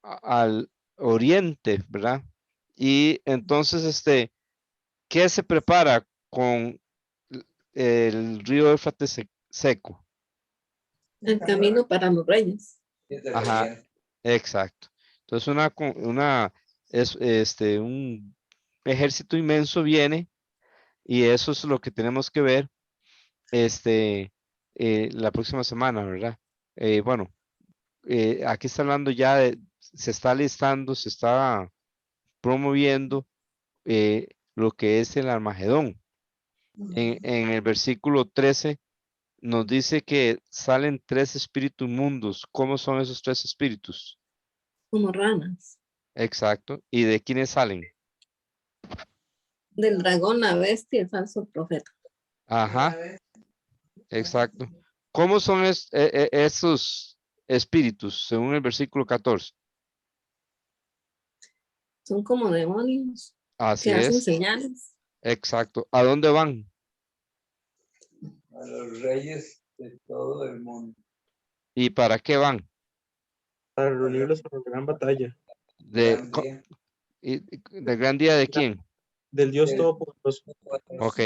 al oriente, ¿verdad? Y entonces, ¿qué se prepara con el río Éufrates seco? El camino para los reyes. Ajá, exacto. Entonces un ejército inmenso viene y eso es lo que tenemos que ver la próxima semana, ¿verdad? Bueno, aquí está hablando ya se está listando, se está promoviendo lo que es el Armagedón. En el versículo 13 nos dice que salen tres espíritus mundos. ¿Cómo son esos tres espíritus? Como ranas. Exacto. ¿Y de quiénes salen? Del dragón, la bestia, el falso profeta. Ajá, exacto. ¿Cómo son esos espíritus según el versículo 14? Son como demonios Así que hacen es, señales. exacto. ¿A dónde van? A los reyes de todo el mundo. ¿Y para qué van? Para reunirlos para la gran batalla. ¿De, co- ¿Del gran día de quién? Del Dios Todopoderoso. Ok.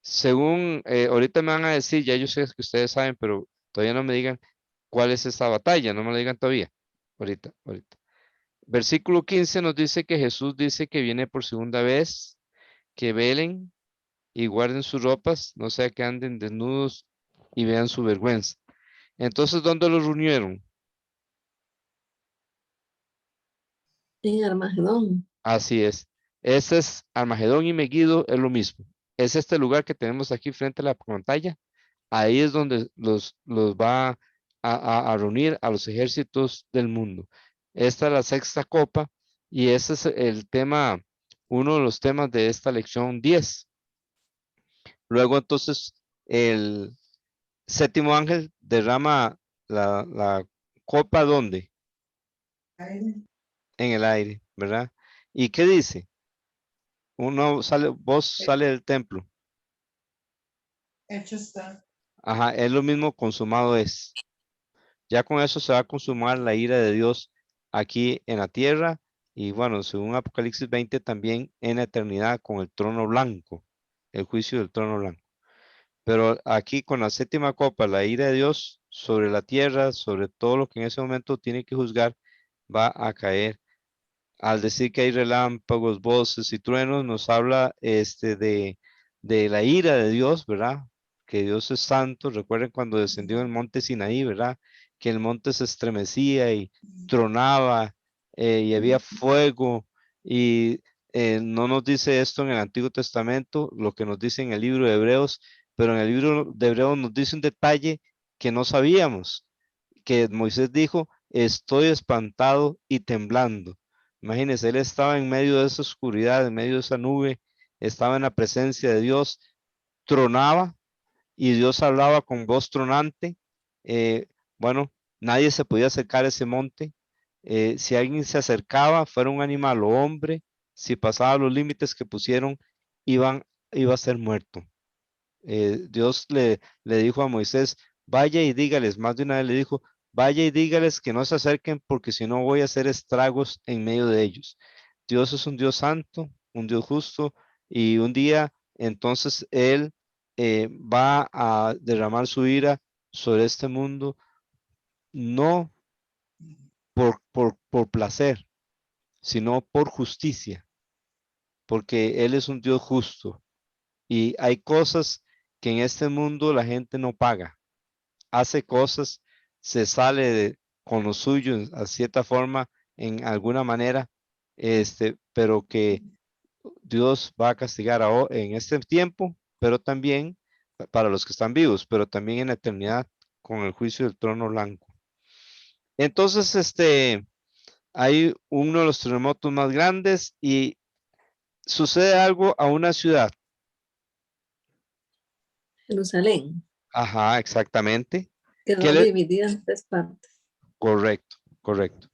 Según, ahorita me van a decir, ya yo sé que ustedes saben, pero todavía no me digan cuál es esta batalla, no me lo digan todavía. Ahorita. Versículo 15 nos dice que Jesús dice que viene por segunda vez, que velen y guarden sus ropas, no sea que anden desnudos y vean su vergüenza. Entonces, ¿dónde los reunieron? En Armagedón. Así es. Ese es Armagedón y Megiddo, es lo mismo. Es este lugar que tenemos aquí frente a la pantalla. Ahí es donde los va a reunir a los ejércitos del mundo. Esta es la sexta copa y ese es el tema, uno de los temas de esta lección 10. Luego entonces el séptimo ángel derrama la copa ¿dónde? Aire. En el aire, ¿verdad? ¿Y qué dice? Vos sale del templo. Hecho está. Ajá, es lo mismo consumado es. Ya con eso se va a consumar la ira de Dios aquí en la tierra y bueno, según Apocalipsis 20 también en la eternidad con el trono blanco, el juicio del trono blanco. Pero aquí con la séptima copa, la ira de Dios sobre la tierra, sobre todo lo que en ese momento tiene que juzgar, va a caer. Al decir que hay relámpagos, voces y truenos, nos habla de la ira de Dios, ¿verdad? Que Dios es santo. Recuerden cuando descendió el monte Sinaí, ¿verdad? Que el monte se estremecía y tronaba y había fuego. Y no nos dice esto en el Antiguo Testamento, lo que nos dice en el libro de Hebreos, pero en el libro de Hebreos nos dice un detalle que no sabíamos, que Moisés dijo, estoy espantado y temblando. Imagínense, él estaba en medio de esa oscuridad, en medio de esa nube, estaba en la presencia de Dios, tronaba y Dios hablaba con voz tronante. Bueno, nadie se podía acercar a ese monte. Si alguien se acercaba, fuera un animal o hombre, si pasaba los límites que pusieron, iba a ser muerto. Dios le dijo a Moisés, vaya y dígales, más de una vez le dijo, vaya y dígales que no se acerquen porque si no voy a hacer estragos en medio de ellos. Dios es un Dios santo, un Dios justo y un día entonces Él va a derramar su ira sobre este mundo, no por placer, sino por justicia, porque Él es un Dios justo. Y hay cosas que en este mundo la gente no paga. Hace cosas, se sale con lo suyo, a cierta forma, en alguna manera, pero que Dios va a castigar en este tiempo, pero también para los que están vivos, pero también en la eternidad con el juicio del trono blanco. Entonces, hay uno de los terremotos más grandes y sucede algo a una ciudad. Jerusalén Ajá, exactamente. ¿Qué quedó le- dividida en 3 partes. Correcto, correcto.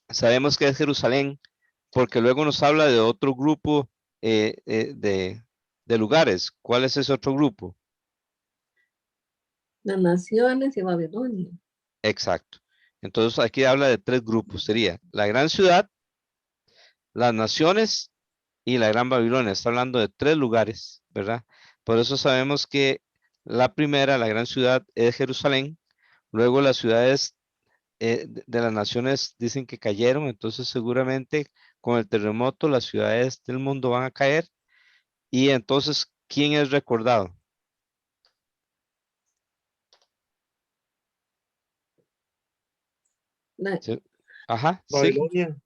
Sabemos que es Jerusalén porque luego nos habla de otro grupo de lugares. ¿Cuál es ese otro grupo? Las naciones y Babilonia. Exacto. Entonces aquí habla de 3 grupos. Sería la gran ciudad, las naciones y la gran Babilonia. Está hablando de 3 lugares, ¿verdad? Por eso sabemos que la primera, la gran ciudad, es Jerusalén. Luego las ciudades de las naciones dicen que cayeron. Entonces seguramente con el terremoto las ciudades del mundo van a caer. Y entonces, ¿quién es recordado? La- Sí. Ajá, sí, Babilonia,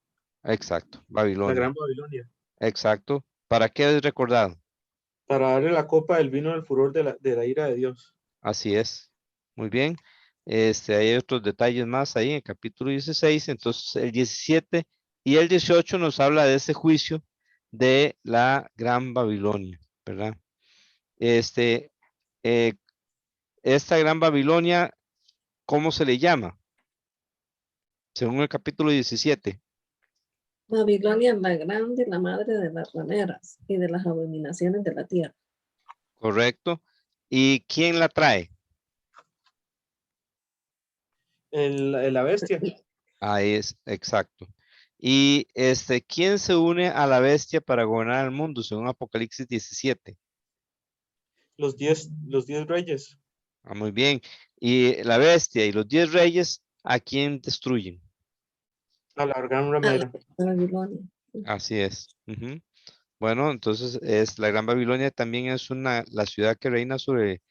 exacto, la Babilonia, gran Babilonia, exacto. ¿Para qué es recordado? para darle la copa del vino del furor de la ira de Dios. Así es. Muy bien. Hay otros detalles más ahí en el capítulo 16. Entonces, el 17 y el 18 nos habla de ese juicio de la Gran Babilonia, ¿verdad? Este, eh, esta Gran Babilonia, ¿cómo se le llama? Según el capítulo 17. Babilonia la grande, la madre de las rameras y de las abominaciones de la tierra. Correcto. ¿Y quién la trae? La bestia, Ahí es, exacto. Y ¿quién se une a la bestia para gobernar el mundo? Según Apocalipsis 17. los 10 reyes, Ah, muy bien. Y la bestia y los 10 reyes, ¿a quién destruyen? a la gran A la ramera. Babilonia. Así es. Ujú. Bueno, entonces es la Gran Babilonia también es la ciudad que reina sobre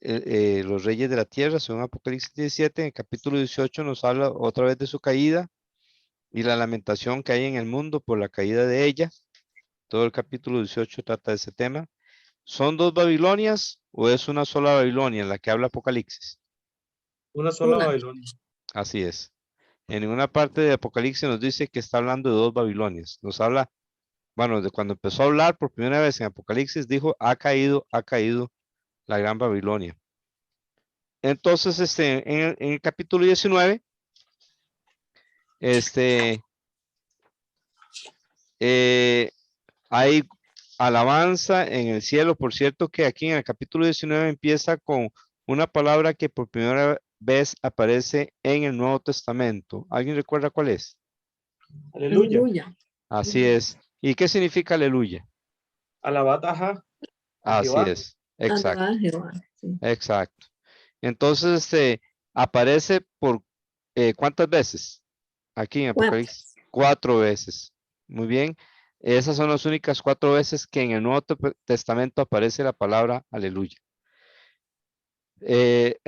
los reyes de la tierra, según Apocalipsis 17. En el capítulo 18 nos habla otra vez de su caída y la lamentación que hay en el mundo por la caída de ella. Todo el capítulo 18 trata de ese tema. ¿Son 2 Babilonias o es una sola Babilonia en la que habla Apocalipsis? Una sola Una. Babilonia. Así es. En ninguna parte de Apocalipsis nos dice que está hablando de 2 Babilonias. Nos habla, bueno, de cuando empezó a hablar por primera vez en Apocalipsis, dijo, ha caído la gran Babilonia. Entonces, en el capítulo 19, hay alabanza en el cielo. Por cierto, que aquí en el capítulo 19 empieza con una palabra que por primera vez aparece en el Nuevo Testamento. ¿Alguien recuerda cuál es? Aleluya. Aleluya. Así es. ¿Y qué significa aleluya? Alabad a Así Jehová. es. Exacto, Alabada Jehová. Sí. exacto. Entonces, aparece por ¿cuántas veces? Aquí en 4. Apocalipsis. 4 veces. Muy bien. Esas son las únicas 4 veces que en el Nuevo Testamento aparece la palabra aleluya. Se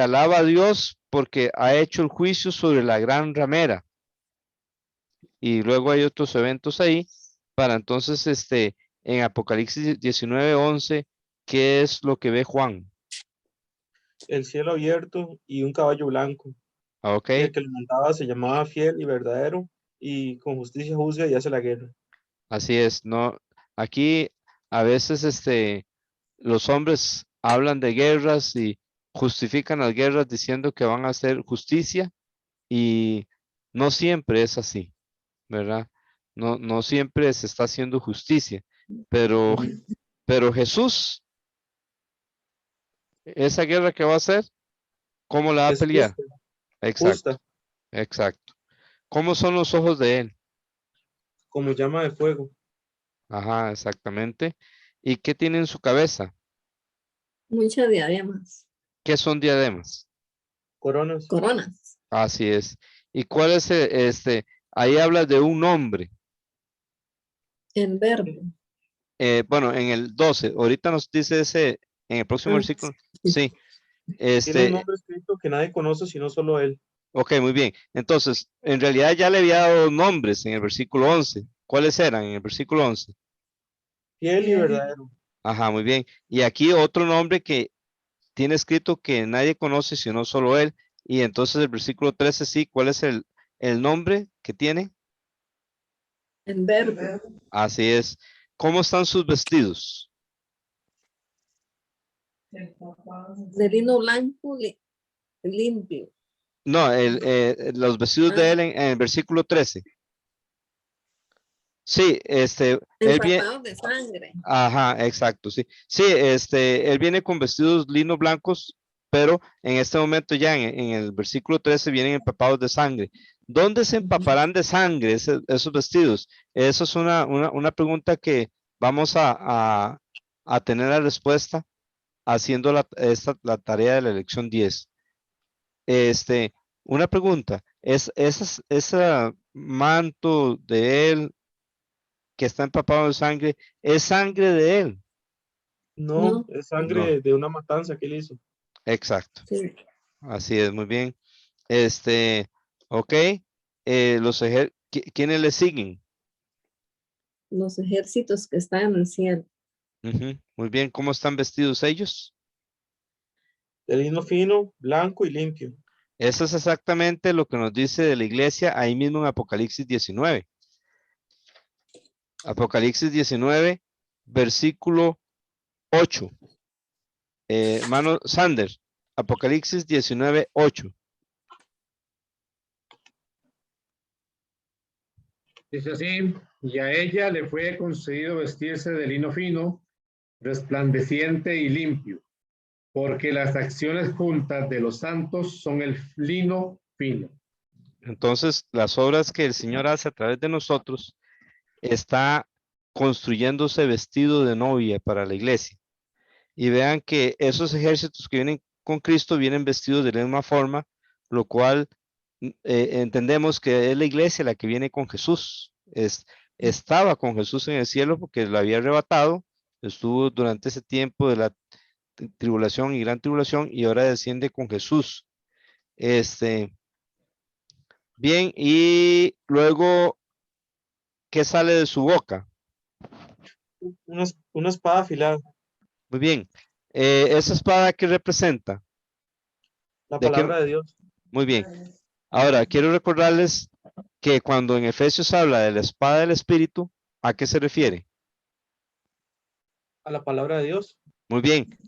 alaba a Dios porque ha hecho el juicio sobre la gran ramera. Y luego hay otros eventos ahí para entonces, en Apocalipsis 19:11, ¿qué es lo que ve Juan? El cielo abierto y un caballo blanco. Ah, ok, Y el que lo montaba se llamaba Fiel y Verdadero, y con justicia juzga y hace la guerra. así es, no, aquí a veces, los hombres hablan de guerras y justifican las guerras diciendo que van a hacer justicia y no siempre es así, ¿verdad? No, no siempre se está haciendo justicia, pero, pero Jesús, esa guerra que va a hacer, ¿cómo la va a Es pelear? Exacto, justa, exacto. ¿Cómo son los ojos de él? como llama de fuego. Ajá, exactamente. ¿Y qué tiene en su cabeza? Muchas diademas. ¿Qué son diademas? Coronas, Coronas. Así es. ¿Y cuál es ahí habla de un nombre? El verbo. Bueno, en el 12, ahorita nos dice ese, en el próximo Ah, versículo, sí. sí, Tiene un nombre escrito que nadie conoce sino solo él. ok, muy bien. Entonces, en realidad ya le había dado nombres en el versículo 11. ¿Cuáles eran en el versículo 11? Fiel y verdadero. Ajá, muy bien. Y aquí otro nombre que tiene escrito que nadie conoce sino solo él. Y entonces el versículo 13, sí, ¿cuál es el nombre que tiene? El verbo. Así es. ¿Cómo están sus vestidos? De lino blanco limpio. No, los vestidos de Ah, él en el versículo 13. Sí, él viene, empapados de sangre. ajá, exacto, sí. Sí, él viene con vestidos linos blancos, pero en este momento ya en el versículo 13 vienen empapados de sangre. ¿Dónde se empaparán de sangre esos vestidos? Eso es una pregunta que vamos a tener la respuesta haciendo la tarea de la lección 10. Una pregunta, ese manto de él que está empapado de sangre, ¿es sangre de él? No, No, es No, sangre de una matanza que él hizo. exacto. sí. Así es, muy bien. Ok. ¿Quiénes le siguen? Los ejércitos que están en el cielo. Ujú, muy bien. ¿Cómo están vestidos ellos? De lino fino, blanco y limpio. Eso es exactamente lo que nos dice de la iglesia ahí mismo en Apocalipsis 19. Apocalipsis 19, versículo 8. Hermano Sander, Apocalipsis 19, 8. Dice así, y a ella le fue concedido vestirse de lino fino, resplandeciente y limpio, porque las acciones juntas de los santos son el lino fino. Entonces, las obras que el Señor hace a través de nosotros está construyéndose vestido de novia para la iglesia. Y vean que esos ejércitos que vienen con Cristo vienen vestidos de la misma forma, lo cual entendemos que es la iglesia la que viene con Jesús. Estaba con Jesús en el cielo porque lo había arrebatado, estuvo durante ese tiempo de la tribulación y gran tribulación y ahora desciende con Jesús. Bien, y luego, ¿qué sale de su boca? Una espada afilada. Muy bien. ¿Esa espada qué representa? La ¿De qué? palabra de Dios. Muy bien. Ahora, quiero recordarles que cuando en Efesios habla de la espada del Espíritu, ¿a qué se refiere? A la palabra de Dios. Muy bien.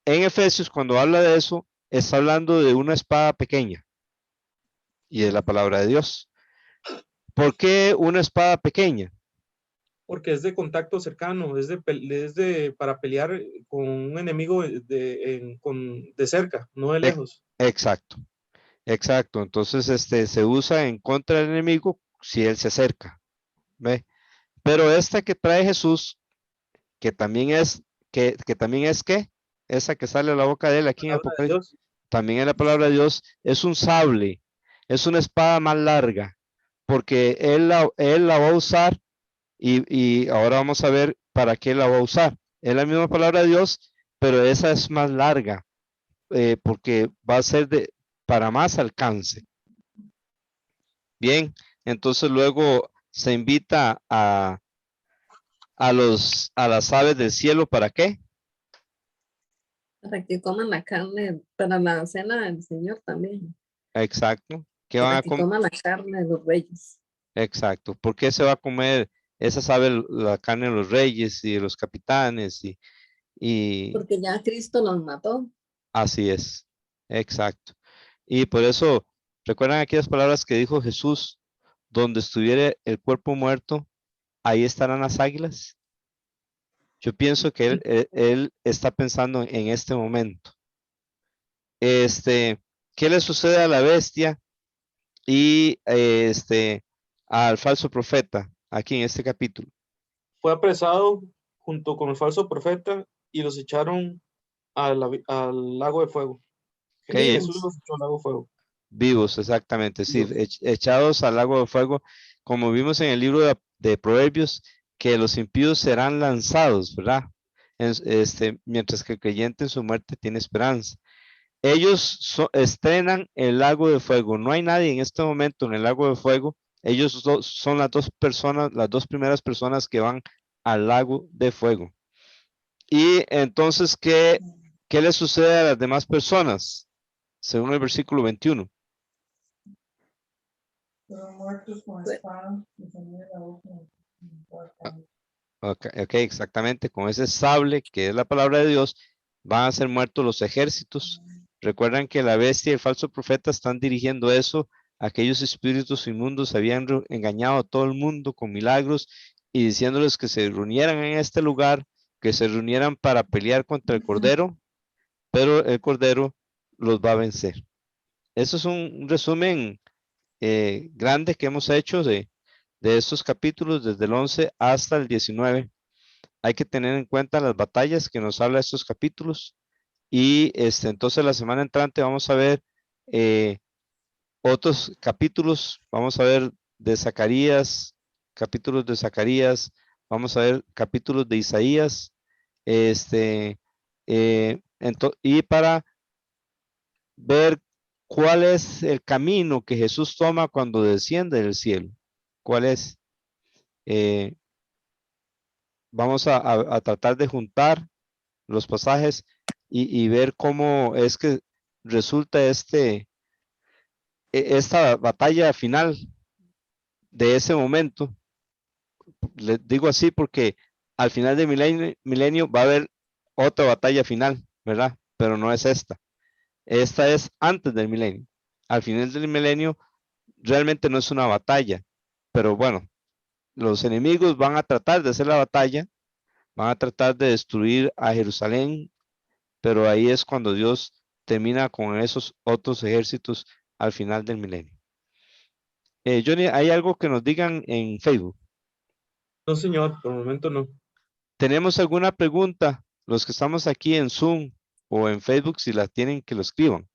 En Efesios, cuando habla de eso, está hablando de una espada pequeña y de la palabra de Dios. ¿Por qué una espada pequeña? Porque es de contacto cercano, para pelear con un enemigo de cerca, no de E- lejos. Exacto, exacto. Entonces, se usa en contra del enemigo si él se acerca. ¿Ve? Pero esta que trae Jesús, que también es, que también es que, esa que sale a la boca de él aquí en Palabra de Apocalipsis, Dios. también en la palabra de Dios, es un sable, es una espada más larga, porque él la va a usar y ahora vamos a ver para qué la va a usar. Es la misma palabra de Dios, pero esa es más larga, porque va a ser para más alcance. Bien, entonces luego se invita a las aves del cielo, ¿para qué? Para que coman la carne, para la cena del Señor también. Exacto. ¿Qué van Para a que comer? coman la carne de los reyes. Exacto. ¿Por qué se va a comer esa sabe la carne de los reyes y de los capitanes? Y Porque ya Cristo los mató. así es. Exacto. Y por eso, ¿recuerdan aquellas palabras que dijo Jesús? Donde estuviere el cuerpo muerto, ahí estarán las águilas. Yo pienso que él está pensando en este momento. ¿Qué le sucede a la bestia y al falso profeta aquí en este capítulo? Fue apresado junto con el falso profeta y los echaron al lago de fuego. Ok, Jesús los echó al lago de fuego. Vivos, exactamente, sí, Vivos. echados al lago de fuego, como vimos en el libro de Proverbios, que los impíos serán lanzados, ¿verdad? Mientras que el creyente en su muerte tiene esperanza. Ellos estrenan el lago de fuego. No hay nadie en este momento en el lago de fuego. Ellos son las dos personas, las dos primeras personas que van al lago de fuego. Y entonces, ¿qué le sucede a las demás personas? Según el versículo 21. Fueron muertos con Pues- espada y tenía la boca en Ok, exactamente, con ese sable que es la palabra de Dios, van a ser muertos los ejércitos. Recuerdan que la bestia y el falso profeta están dirigiendo eso. Aquellos espíritus inmundos habían engañado a todo el mundo con milagros y diciéndoles que se reunieran en este lugar, que se reunieran para pelear contra el Cordero, pero el Cordero los va a vencer. Eso es un resumen grande que hemos hecho de estos capítulos desde el 11 hasta el 19. Hay que tener en cuenta las batallas que nos habla estos capítulos y entonces la semana entrante vamos a ver otros capítulos, vamos a ver de Zacarías, capítulos de Zacarías, vamos a ver capítulos de Isaías, y para ver cuál es el camino que Jesús toma cuando desciende del cielo, cuál es. Vamos a tratar de juntar los pasajes y ver cómo es que resulta esta batalla final de ese momento. Les digo así porque al final del milenio va a haber otra batalla final, ¿verdad? Pero no es esta. Esta es antes del milenio. Al final del milenio realmente no es una batalla, pero bueno, los enemigos van a tratar de hacer la batalla, van a tratar de destruir a Jerusalén, pero ahí es cuando Dios termina con esos otros ejércitos al final del milenio. Johnny, ¿hay algo que nos digan en Facebook? No, señor, por el momento no. ¿Tenemos alguna pregunta? Los que estamos aquí en Zoom o en Facebook, si la tienen, que lo escriban.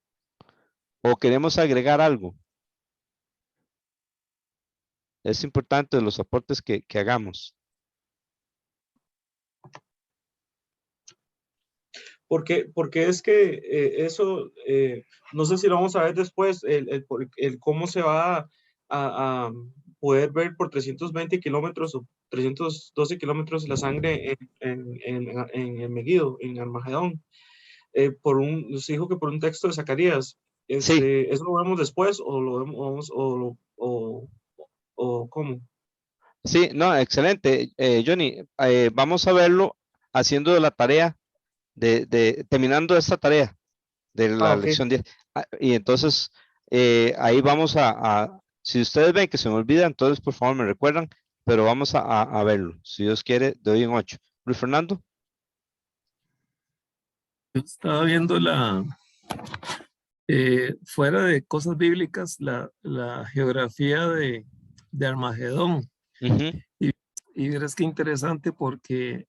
¿O queremos agregar algo? Es importante los aportes que hagamos. Porque es que eso, no sé si lo vamos a ver después, el cómo se va a poder ver por 320 kilómetros o 312 kilómetros la sangre en el Megiddo, en Armagedón. Se dijo que por un texto de Zacarías. Sí, ¿Eso lo vemos después o lo vemos o cómo? sí, no, excelente. Johnny, vamos a verlo haciendo la tarea terminando esta tarea de la Ok. lección 10. Y entonces ahí vamos si ustedes ven que se me olvida, entonces por favor me recuerdan, pero vamos a verlo. Si Dios quiere, de hoy en 8. Luis Fernando. Yo estaba viendo fuera de cosas bíblicas, la geografía de Armagedón. Ujú, Y verás qué interesante porque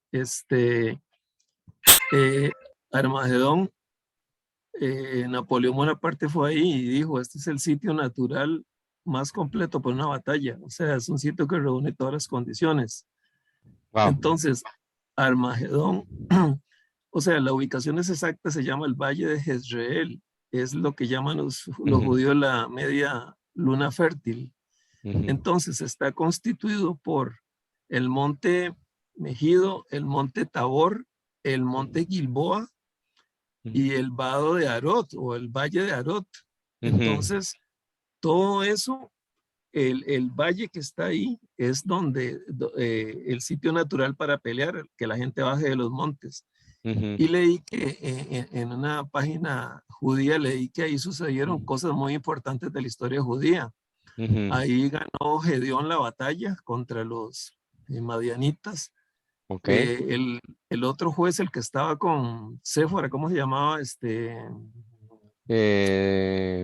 Armagedón, Napoleón Bonaparte fue ahí y dijo, este es el sitio natural más completo para una batalla. O sea, es un sitio que reúne todas las condiciones. wow. Entonces, Armagedón, o sea, la ubicación es exacta, se llama el Valle de Jezreel. Es lo que llaman los Ujú, judíos la media luna fértil. ujú, Entonces, está constituido por el monte Megido, el monte Tabor, el monte Gilboa y el vado de Arot o el valle de Arot. ujú, Entonces, todo eso, el valle que está ahí es donde el sitio natural para pelear, que la gente baje de los montes. ujú, Y leí que en una página judía, leí que ahí sucedieron cosas muy importantes de la historia judía. ujú. Ahí ganó Gedeón la batalla contra los madianitas. Ok. El otro juez, el que estaba con Séfora, ¿cómo se llamaba?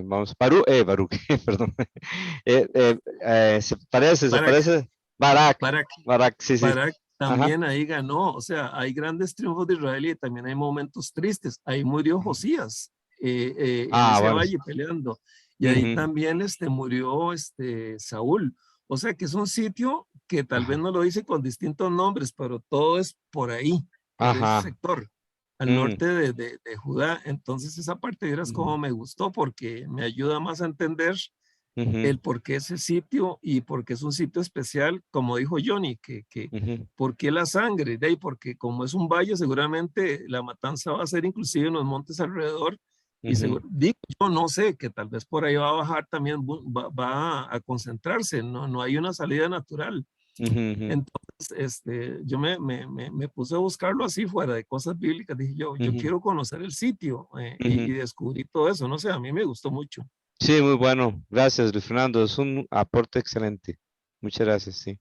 Vamos, Baruch, perdón. Se Barak. parece. Barak, Barak. Barak, sí, sí. Barak Ajá. también ahí ganó. O sea, hay grandes triunfos de Israel y también hay momentos tristes. Ahí murió Josías en ese Bueno. valle peleando. Y ahí Ujú. también murió Saúl. O sea que es un sitio que tal vez Ajá. no lo dice con distintos nombres, pero todo es por ahí, por ese Ajá. sector, al Mm, norte de Judá. Entonces esa parte, verás ujú, cómo me gustó, porque me ayuda más a entender ujú, el por qué ese sitio y por qué es un sitio especial, como dijo Johnny, que ujú, por qué la sangre, de ahí, porque como es un valle, seguramente la matanza va a ser inclusive en los montes alrededor, y ujú, digo, yo no sé, que tal vez por ahí va a bajar también, va a concentrarse, no hay una salida natural. ujú, ujú, Entonces, yo me puse a buscarlo así fuera de cosas bíblicas, dije yo ujú, quiero conocer el sitio y ujú. descubrí todo eso, no sé, a mí me gustó mucho. Sí, muy bueno. Gracias, Luis Fernando. Es un aporte excelente. Muchas gracias, sí.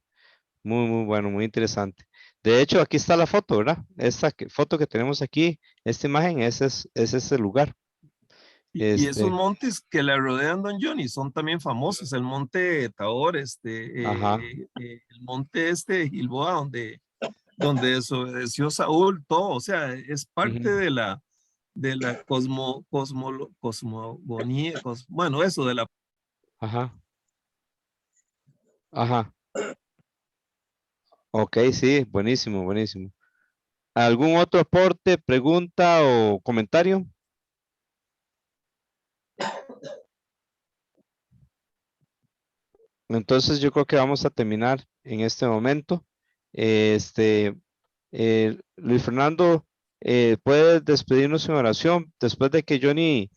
Muy, muy bueno, muy interesante. De hecho, aquí está la foto, ¿verdad? Esta foto que tenemos aquí, esta imagen, ese es el lugar. Y esos Este, montes que la rodean, Don Johnny, son también famosos. El monte Tabor, ajá. el monte Gilboa, donde desobedeció Saúl, todo. O sea, es parte Ujú, de la cosmogonía, bueno, eso de la. ajá. Ajá. Ok, sí, buenísimo, buenísimo. ¿Algún otro aporte, pregunta o comentario? Entonces yo creo que vamos a terminar en este momento. Este, Luis Fernando, ¿puede despedirnos en oración después de que Johnny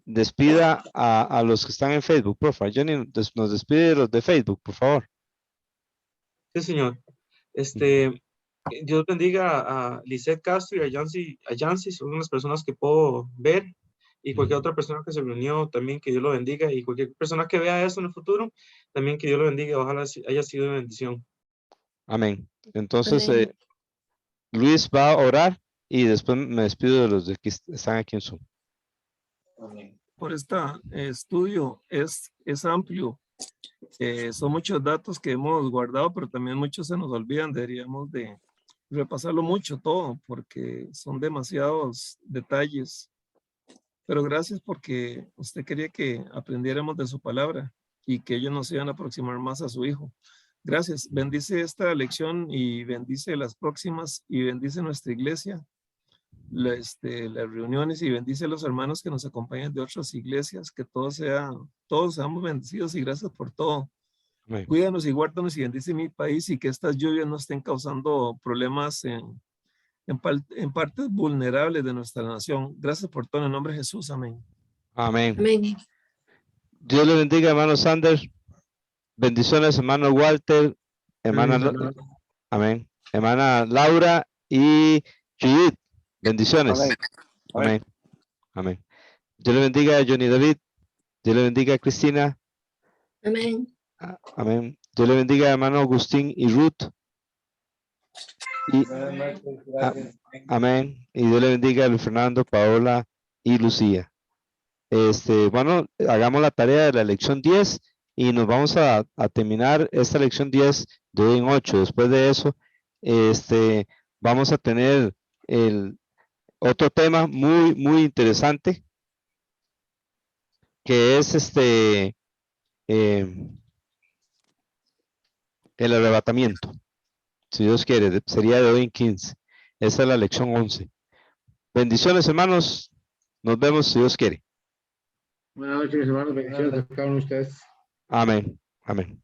despida a los que están en Facebook, por favor? Johnny nos despide de los de Facebook, por favor. Sí, señor. Ujú, Dios bendiga a Lisette Castro y a Yancy, son las personas que puedo ver, y cualquier ujú. otra persona que se reunió, también que Dios lo bendiga, y cualquier persona que vea eso en el futuro, también que Dios lo bendiga, ojalá haya sido de bendición. Amén. Entonces, Amén. Luis va a orar y después me despido de los de que están aquí en Zoom. Amén. Por este estudio es amplio. Son muchos datos que hemos guardado, pero también muchos se nos olvidan. Deberíamos de repasarlo mucho todo, porque son demasiados detalles. Pero gracias porque usted quería que aprendiéramos de su palabra y que ellos nos iban a aproximar más a su Hijo. Gracias. Bendice esta lección y bendice las próximas y bendice nuestra iglesia, las reuniones, y bendice a los hermanos que nos acompañan de otras iglesias, que todos seamos bendecidos, y gracias por todo. Amén. Cuídanos y guárdanos y bendice mi país, y que estas lluvias no estén causando problemas en partes vulnerables de nuestra nación. Gracias por todo en el nombre de Jesús. Amén. Amén. Amén. Dios le bendiga, hermano Sander. Bendiciones, hermano Walter, hermana, Bendiciones, hermano. amén, hermana Laura y Judith. Bendiciones. Amén. Amén. Amén. Dios le bendiga a Johnny David. Dios le bendiga a Cristina. Amén. Amén. Dios le bendiga a hermano Agustín y Ruth. Y, Buenas noches, a- gracias. amén. Y Dios le bendiga a Luis Fernando, Paola y Lucía. Bueno, hagamos la tarea de la lección 10 y nos vamos a terminar esta lección 10 de hoy en 8. Después de eso, vamos a tener el otro tema muy, muy interesante, que es el arrebatamiento. Si Dios quiere, sería de hoy en 15. Esa es la lección 11. Bendiciones, hermanos. Nos vemos si Dios quiere. Buenas noches, mis hermanos. Bendiciones a cada uno de ustedes. Amén. Amén.